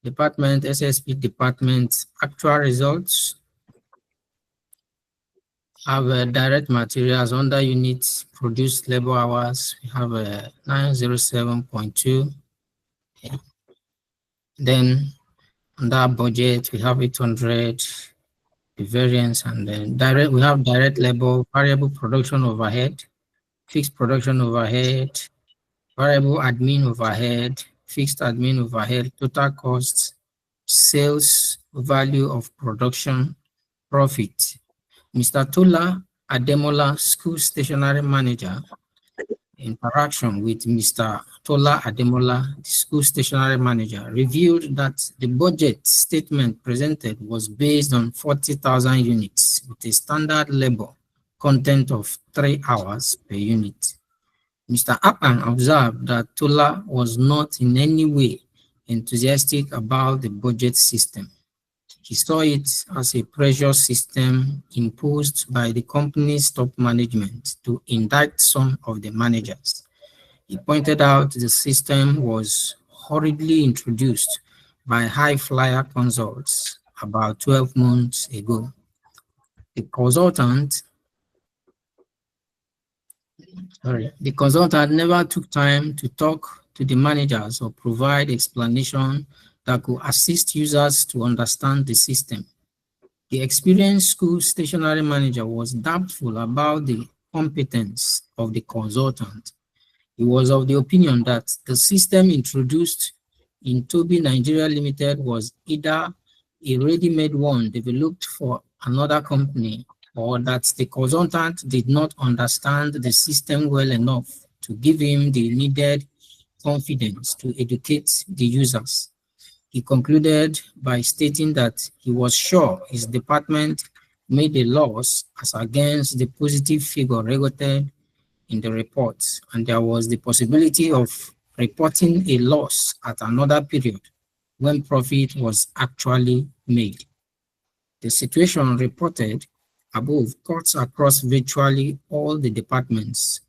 department, SSP department, actual results, have direct materials under units, produced labor hours, we have 907.2. Then under budget, we have 800, the variance, and then we have direct labor, variable production overhead, fixed production overhead, variable admin overhead, fixed admin overhead, total costs, sales value of production, profit. Mr. Tola Ademola, school stationery manager, interaction with Mr. Tola Ademola, the school stationery manager, revealed that the budget statement presented was based on 40,000 units with a standard labor content of 3 hours per unit. Mr. Akpan observed that Tola was not in any way enthusiastic about the budget system. He saw it as a pressure system imposed by the company's top management to indict some of the managers. He pointed out the system was hurriedly introduced by high flyer consults about 12 months ago. The consultant never took time to talk to the managers or provide explanation that could assist users to understand the system. The experienced school stationery manager was doubtful about the competence of the consultant. He was of the opinion that the system introduced in Toby Nigeria Limited was either a ready-made one developed for another company, or that the consultant did not understand the system well enough to give him the needed confidence to educate the users. He concluded by stating that he was sure his department made a loss as against the positive figure recorded in the report, and there was the possibility of reporting a loss at another period when profit was actually made. The situation reported above cuts across virtually all the departments,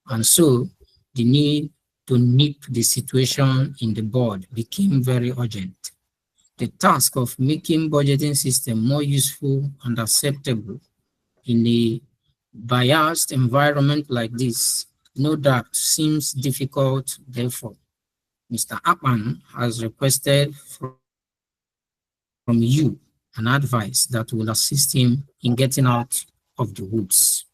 and so the need to nip the situation in the board became very urgent. The task of making budgeting system more useful and acceptable in a biased environment like this, no doubt seems difficult. Therefore, Mr. Akpan has requested from you an advice that will assist him in getting out of the woods.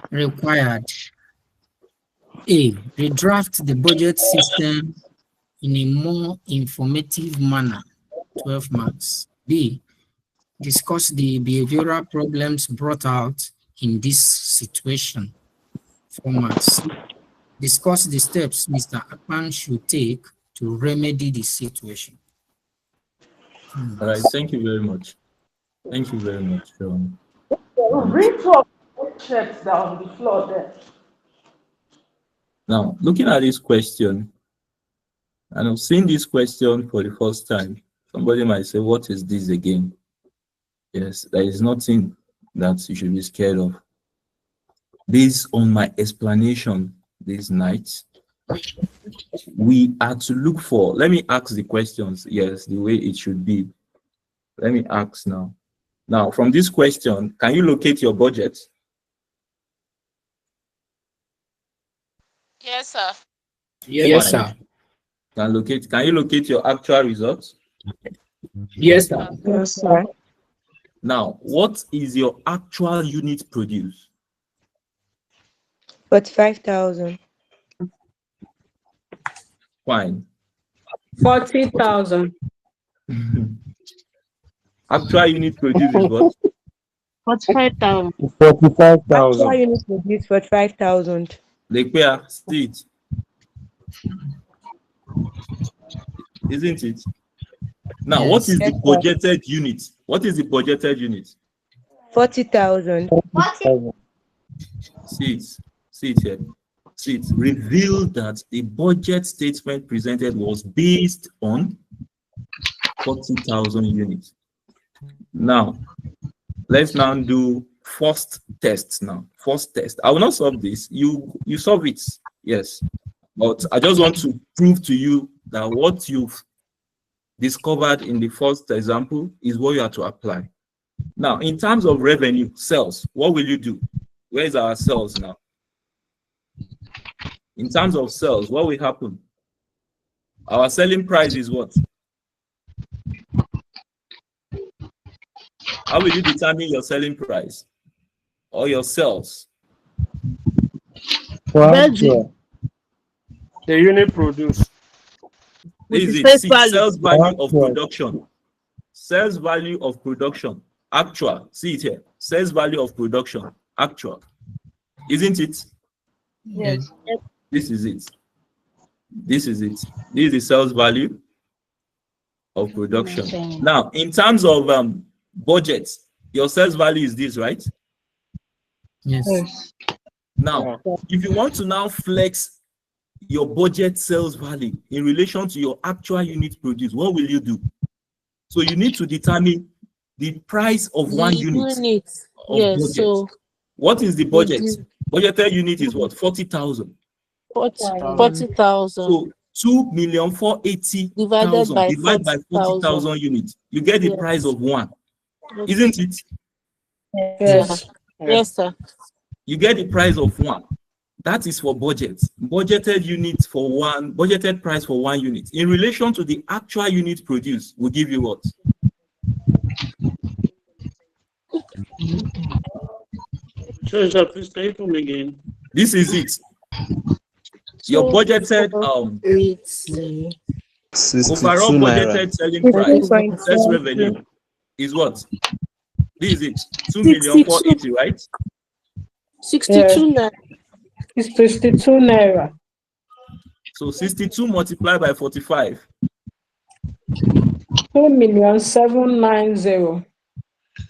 Required. A. Redraft the budget system in a more informative manner, 12 marks. B. Discuss the behavioral problems brought out in this situation, 4 marks. Discuss the steps Mr. Akpan should take to remedy the situation. All right, thank you very much. Thank you very much. Bring 12 checks down the floor there. Now, looking at this question, and I've seen this question for the first time, somebody might say, what is this again? Yes, there is nothing that you should be scared of. Based on my explanation this night, we are to look for, let me ask the questions, yes, the way it should be. Let me ask now. Now, from this question, can you locate your budget? Yes, sir. Yes, sir. Can you locate your actual results? Yes, sir. Yes, sir. Now, what is your actual unit produced? 45,000. Fine. 40,000. Actual unit produced is what? 45,000. 45,000. Actual unit produced 45,000. Lekpea, see it. Isn't it? Now, Yes. what is the budgeted unit? What is the budgeted unit? 40,000. See it. See it here. See it. Reveal that the budget statement presented was based on 40,000 units. Now, let's now do first test now. First test. I will not solve this. You solve it. Yes. But I just want to prove to you that what you've discovered in the first example is what you have to apply. Now, in terms of revenue, sales, what will you do? Where is our sales now? In terms of sales, what will happen? Our selling price is what? How will you determine your selling price or your sales? The unit produced. This is it. See, sales value of production. Sales value of production. Actual. See it here. Sales value of production. Actual. Isn't it? Yes. This is it. This is it. This is the sales value of production. Now, in terms of budgets, your sales value is this, right? Yes. Now, if you want to now flex your budget sales value in relation to your actual unit produced, what will you do? So you need to determine the price of one unit of Yes, budget. so What is the budget? Budgeted unit is what? 40,000. 40,000 So 2,480,000 divided by divided by 40,000. 40,000 units. You get the Yes. price of one, isn't it? Yes. Yes, sir. You get the price of one. That is for budget. Budgeted units for one, budgeted price for one unit. In relation to the actual unit produced, will give you what? Sorry, sir, please can you come again? This is it. Your budgeted overall budgeted selling price, sales revenue is what? This is it. 2,480,000, right? 62 naira. It's 62 naira. So 62 multiplied by 45. 2,790,000.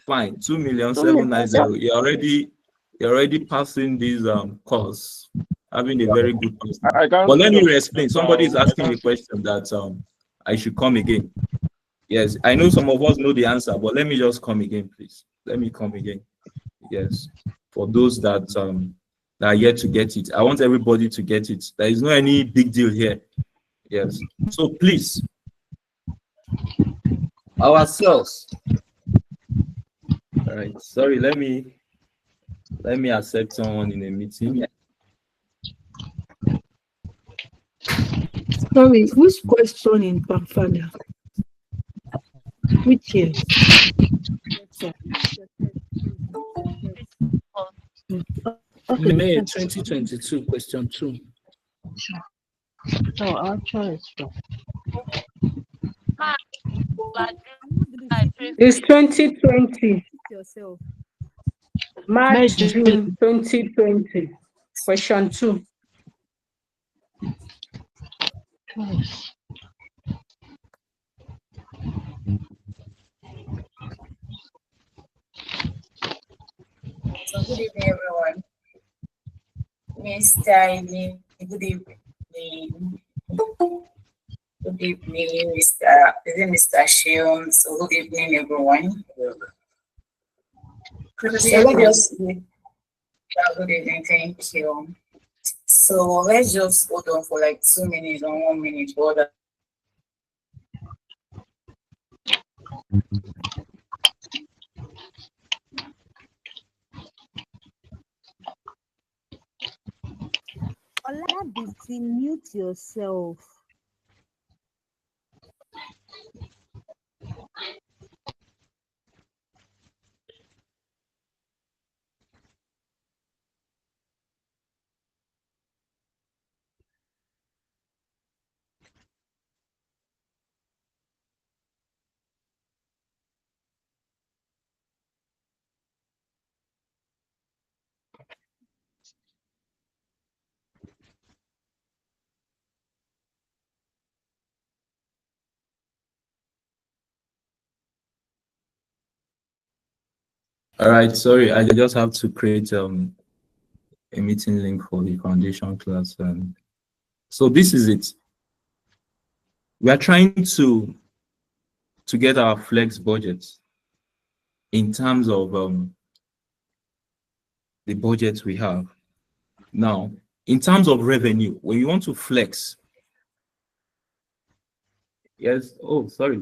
Fine, 2,790,000. You're already passing this course, having a very good course. But let me explain. Somebody is asking a question that I should come again. Yes, I know some of us know the answer, but let me just come again, please. Let me come again. Yes, for those that are yet to get it, I want everybody to get it. There is no any big deal here. Yes, so please, ourselves. All right, sorry, let me accept someone in a meeting. Sorry, which question in Pamphana? Which year? May 2022, question 2. Oh, actually, It's 2020. Yourself. March, June 2020. Question 2. So good evening, everyone. Mr. Eileen, good evening. Good evening, Mr. Shion. So good evening, everyone. Good evening, thank you. So let's just hold on for like 2 minutes or 1 minute for that. Olabisi, mute yourself. All right, sorry, I just have to create a meeting link for the foundation class. So this is it. We are trying to get our flex budget in terms of the budget we have. Now, in terms of revenue, when you want to flex, yes, oh, sorry.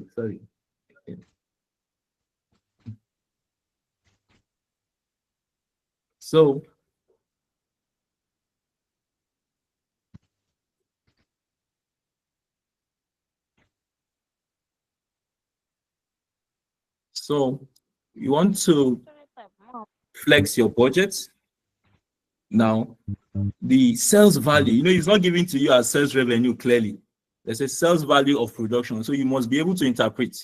So you want to flex your budget. Now, the sales value, it's not given to you as sales revenue clearly. There's a sales value of production. So you must be able to interpret.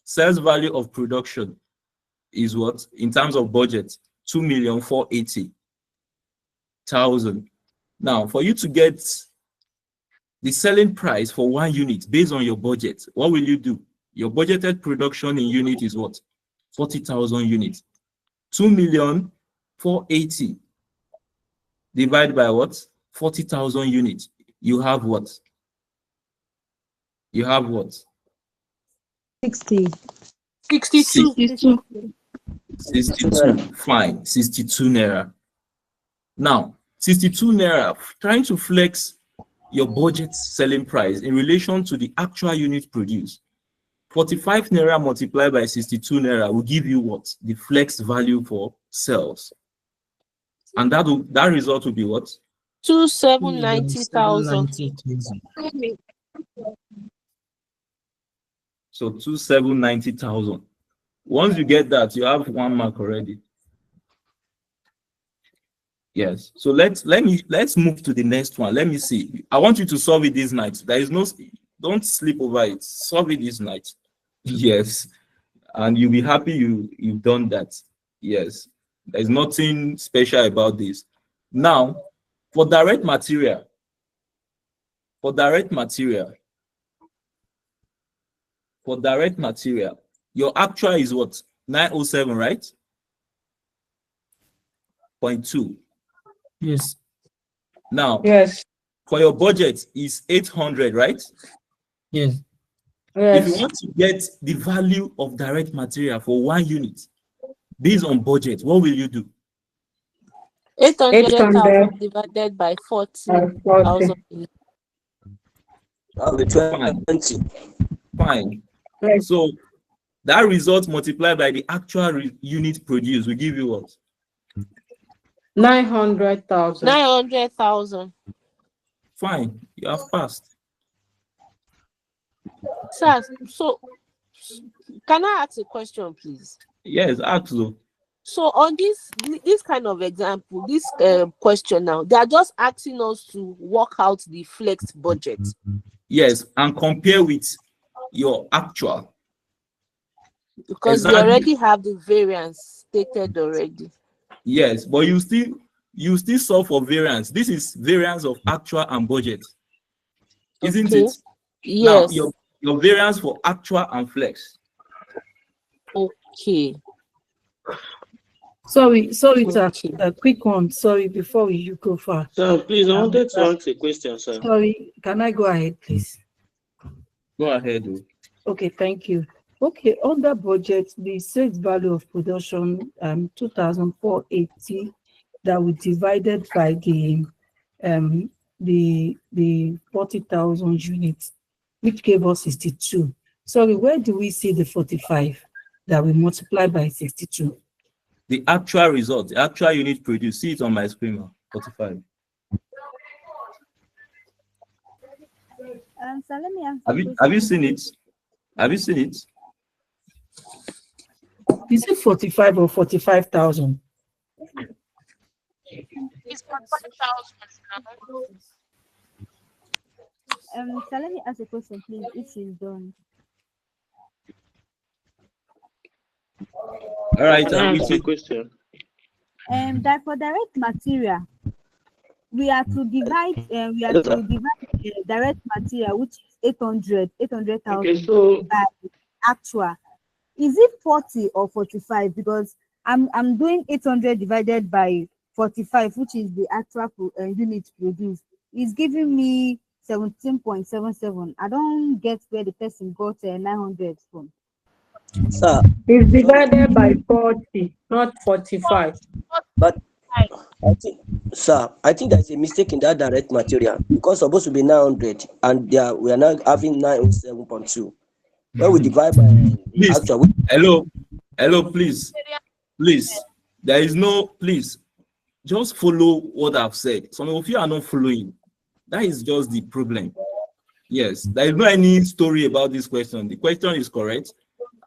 Sales value of production is what? In terms of budget, 2,480,000. Now, for you to get the selling price for one unit based on your budget, what will you do? Your budgeted production in unit is what? 40,000 units. 2,480,000 divided by what? 40,000 units. you have what? You have what? 60. 62. 62. Fine. 62 naira. Now, 62 naira, trying to flex your budget selling price in relation to the actual unit produced. 45 naira multiplied by 62 naira will give you what? The flex value for sales. And that result will be what? 2,790,000. So 2,790,000. Once you get that, you have 1 mark already. Yes. So let's move to the next one. Let me see. I want you to solve it this night. There is no, don't sleep over it. Solve it this night. Yes. And you'll be happy you've done that. Yes. There's nothing special about this. Now, for direct material, your actual is what? 907, right? 0.2. Yes. Now, Yes. for your budget is 800, right? Yes. If you want to get the value of direct material for 1 unit based on budget, what will you do? 800,000 divided by 40,000. Fine. So that result multiplied by the actual unit produced will give you what? 900,000. 900,000. Fine. You have passed. Sir, so can I ask a question, please? Yes, ask though. So on this kind of example, this question now, they are just asking us to work out the flex budget. Yes, and compare with your actual. Because you already have the variance stated already. Yes, but you still solve for variance. This is variance of actual and budget, isn't it? Yes. Now your variance for actual and flex. Okay. Sorry, sir. A quick one. Sorry, before you go far. Sir, please, I wanted to ask a question, sir. Sorry, can I go ahead, please? Go ahead. Okay, thank you. Okay, under budget, the sales value of production 2,480 that we divided by the 40,000 units, which gave us 62. Sorry, where do we see the 45 that we multiply by 62? The actual result, the actual unit produced. See it on my screen, 45. So let me ask have you seen it? Have you seen it? Is it 45 or 45,000? It's 45,000. So let me ask a question, please, if she's done. All right, Ask a question. That for direct material, we are to divide direct material, which is 800,000 Okay, so by actual. Is it 40 or 45? Because I'm doing 800 divided by 45, which is the actual unit produced. It's giving me 17.77. I don't get where the person got 900 from. Sir, It's divided by 40, not 45. but I think there's a mistake in that direct material because it's supposed to be 900 and we are now having 907.2. When we divide by actual. Hello, please. There is no, please. Just follow what I've said. Some of you are not following. That is just the problem. Yes, there is no any story about this question. The question is correct.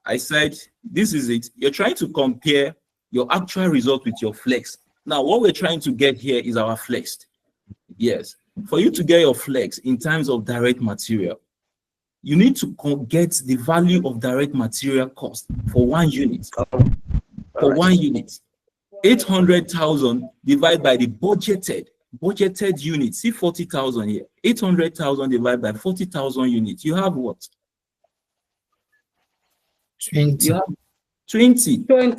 I said, this is it. You're trying to compare your actual result with your flex. Now, what we're trying to get here is our flexed. Yes. For you to get your flex in terms of direct material, you need to get the value of direct material cost for 1 unit. For 1 unit. 800,000 divided by the budgeted unit. See 40,000 here. 800,000 divided by 40,000 units. You have what? 20. You have 20. When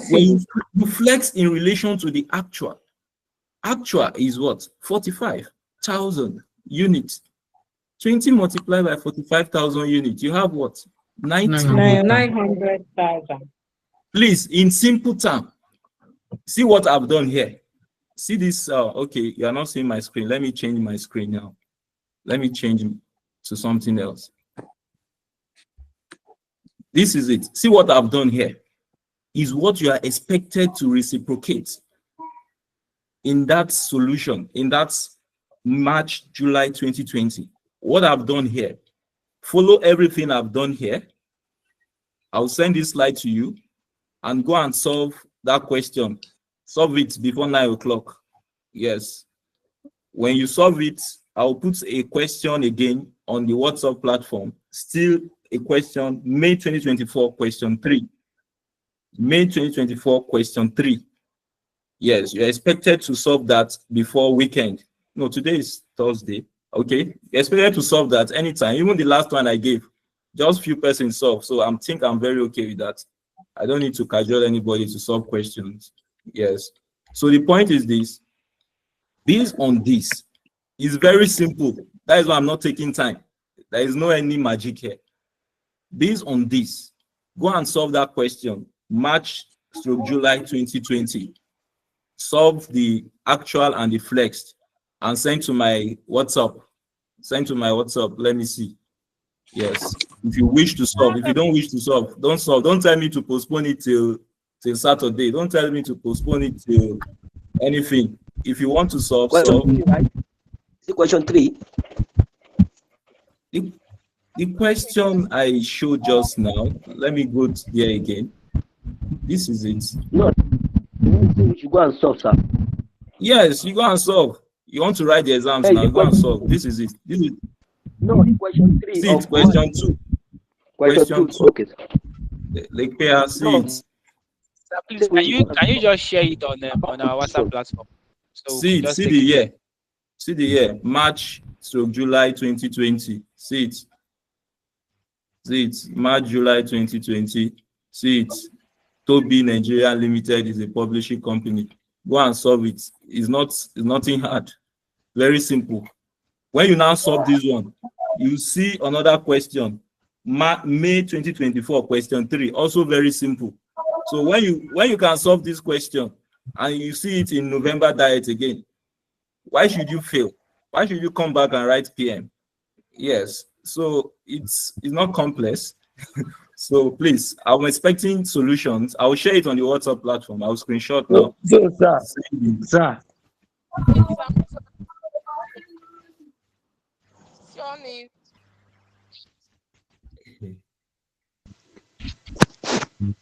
you flex in relation to the actual. Actual is what? 45,000 units. 20 multiplied by 45,000 units. You have what? 90. 900,000. Please, in simple term, see what I've done here. See this, okay, you are not seeing my screen. Let me change my screen now. Let me change to something else. This is it. See what I've done here is what you are expected to reciprocate in that solution, in that March, July 2020. What I've done here, follow everything I've done here. I'll send this slide to you and go and solve that question. Solve it before 9 o'clock. Yes. When you solve it, I'll put a question again on the WhatsApp platform. Still a question, May 2024, question 3. May 2024, question 3. Yes, you're expected to solve that before weekend. No, today is Thursday. Okay, you're expected to solve that anytime. Even the last one I gave, just few persons solve. So I'm very okay with that. I don't need to cajole anybody to solve questions. Yes. So the point is this. Based on this, it's very simple. That is why I'm not taking time. There is no any magic here. Based on this, go and solve that question. March/July 2020. Solve the actual and the flexed and send to my WhatsApp. Send to my WhatsApp. Let me see. Yes. If you wish to solve, if you don't wish to solve, don't solve. Don't tell me to postpone it till Saturday. Don't tell me to postpone it till anything. If you want to solve, solve. Right? The question 3. The question I showed just now, let me go there again. This is it. No, you should go and solve, sir. Yes, you go and solve. You want to write the exams now, go and solve. This is it. This is no, the question 3. See it, question 2. Question 2. Okay. Like pair, see it. Sir, please, can you just share it on our WhatsApp platform? So see it, see the year. See the year, March/July 2020. See it. See it, March, July 2020. See it. Toby Nigeria Limited is a publishing company. Go and solve it. It's nothing hard. Very simple. When you now solve this one, you see another question. May 2024, question 3. Also very simple. So when you can solve this question and you see it in November diet again, why should you fail? Why should you come back and write PM? Yes. So it's not complex. So please, I'm expecting solutions. I'll share it on the WhatsApp platform. I'll screenshot now. So, sir.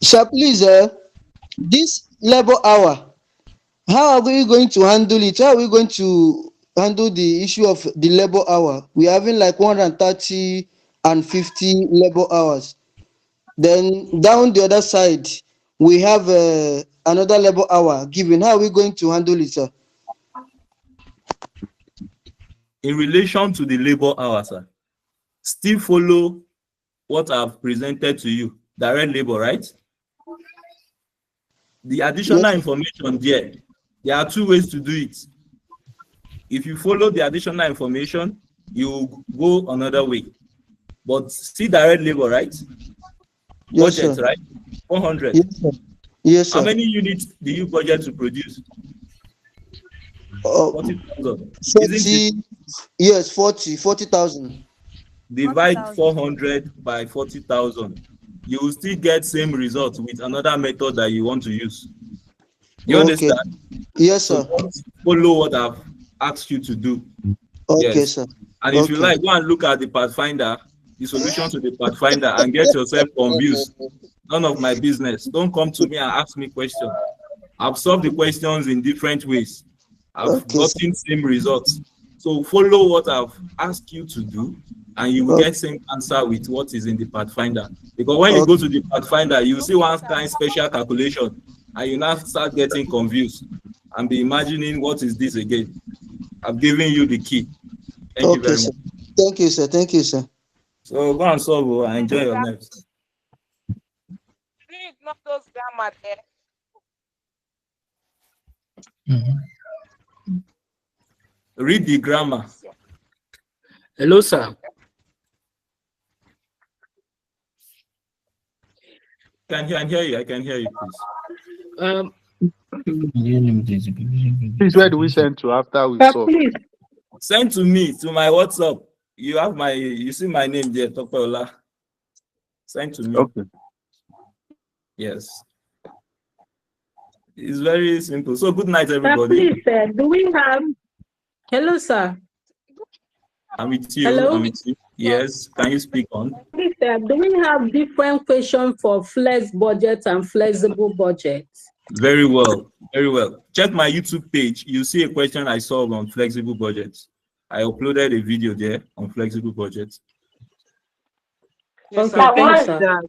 Sir, please, this labor hour, how are we going to handle it? How are we going to handle the issue of the labor hour? We're having like 130 and 50 labor hours. Then down the other side, we have another labor hour given. How are we going to handle it, sir? In relation to the labor hour, sir, still follow what I've presented to you. Direct labor, right? The additional information there are 2 ways to do it. If you follow the additional information, you go another way. But see direct labor, right? Yes, Budget, sir. right? 400. Yes, sir. Yes, sir. How many units do you budget to produce? 40,000. 40, yes, 40,000. Divide 400 by 40,000. You will still get same result with another method that you want to use. You understand? Yes, sir. So follow what I've asked you to do. Okay, yes. sir. And if you like, go and look at the Pathfinder, the solution to the Pathfinder, and get yourself confused. None of my business. Don't come to me and ask me questions. I've solved the questions in different ways. I've gotten same results. So follow what I've asked you to do, and you will get same answer with what is in the Pathfinder. Because when you go to the Pathfinder, you see one kind special calculation, and you now start getting confused and be imagining what is this again. I've given you the key. Thank you very much. Thank you, sir. Thank you, sir. So go and solve and enjoy your lives. Please, not those grammar there. Read the grammar. Hello, sir. can hear you. I can hear you, please. Please, where do we send to after we solve? Please. Send to me, to my WhatsApp. You see my name there, Tutor. Send to me. Okay. Yes. It's very simple. So good night, everybody. Please, do we have... Hello, sir. I'm with you. Hello? I'm with you. Yes. Can you speak on? Please, do we have different questions for flex budget and flexible budget? Very well. Very well. Check my YouTube page. You see a question I solved on flexible budgets. I uploaded a video there on flexible budgets. Yes, Okay, thanks, sir. sir.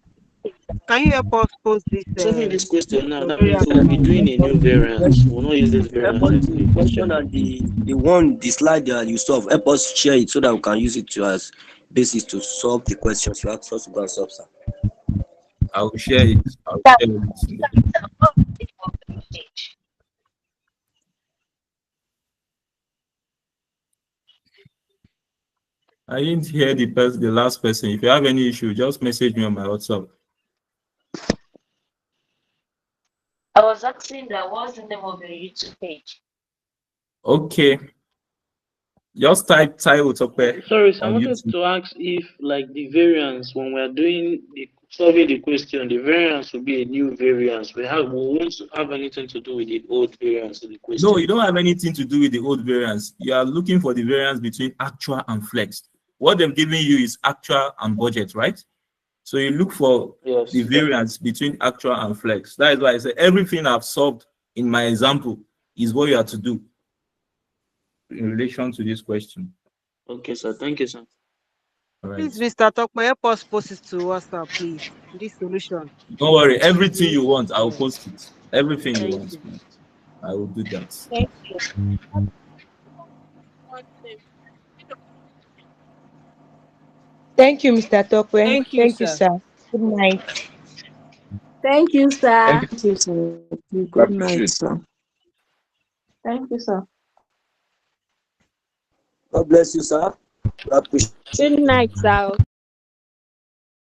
Can you help us post this? Solving this question now, that means we'll be doing a new variance. We'll not use this variance in the question. And the slide that you solve, help us share it so that we can use it to as basis to solve the questions you ask us to go and solve, sir. I will share it. I will share it. I didn't hear the last person. If you have any issue, just message me on my WhatsApp. I was asking that what's the name of your YouTube page? Okay. Just type Tope. Sorry, so I on wanted YouTube. to ask if, like, the variance, when we're doing solving the question, the variance will be a new variance. We won't have anything to do with the old variance of the question. No, you don't have anything to do with the old variance. You are looking for the variance between actual and flex. What they've given you is actual and budget, right? So you look for the variance between actual and flex. That is why I say everything I've solved in my example is what you have to do in relation to this question. Okay, sir. Thank you, sir. All right. Please, Mr. Tokma, help us post it to WhatsApp, please. This solution. Don't worry. Everything you want, I will post it. Everything you want. you. I will do that. Thank you. Thank you, Mr. Tokwe. Thank you, sir. Good night. Thank you, sir. Thank you. Thank you, sir. We Good appreciate night, it. sir. Thank you, sir. God bless you, sir. We appreciate Good night, sir.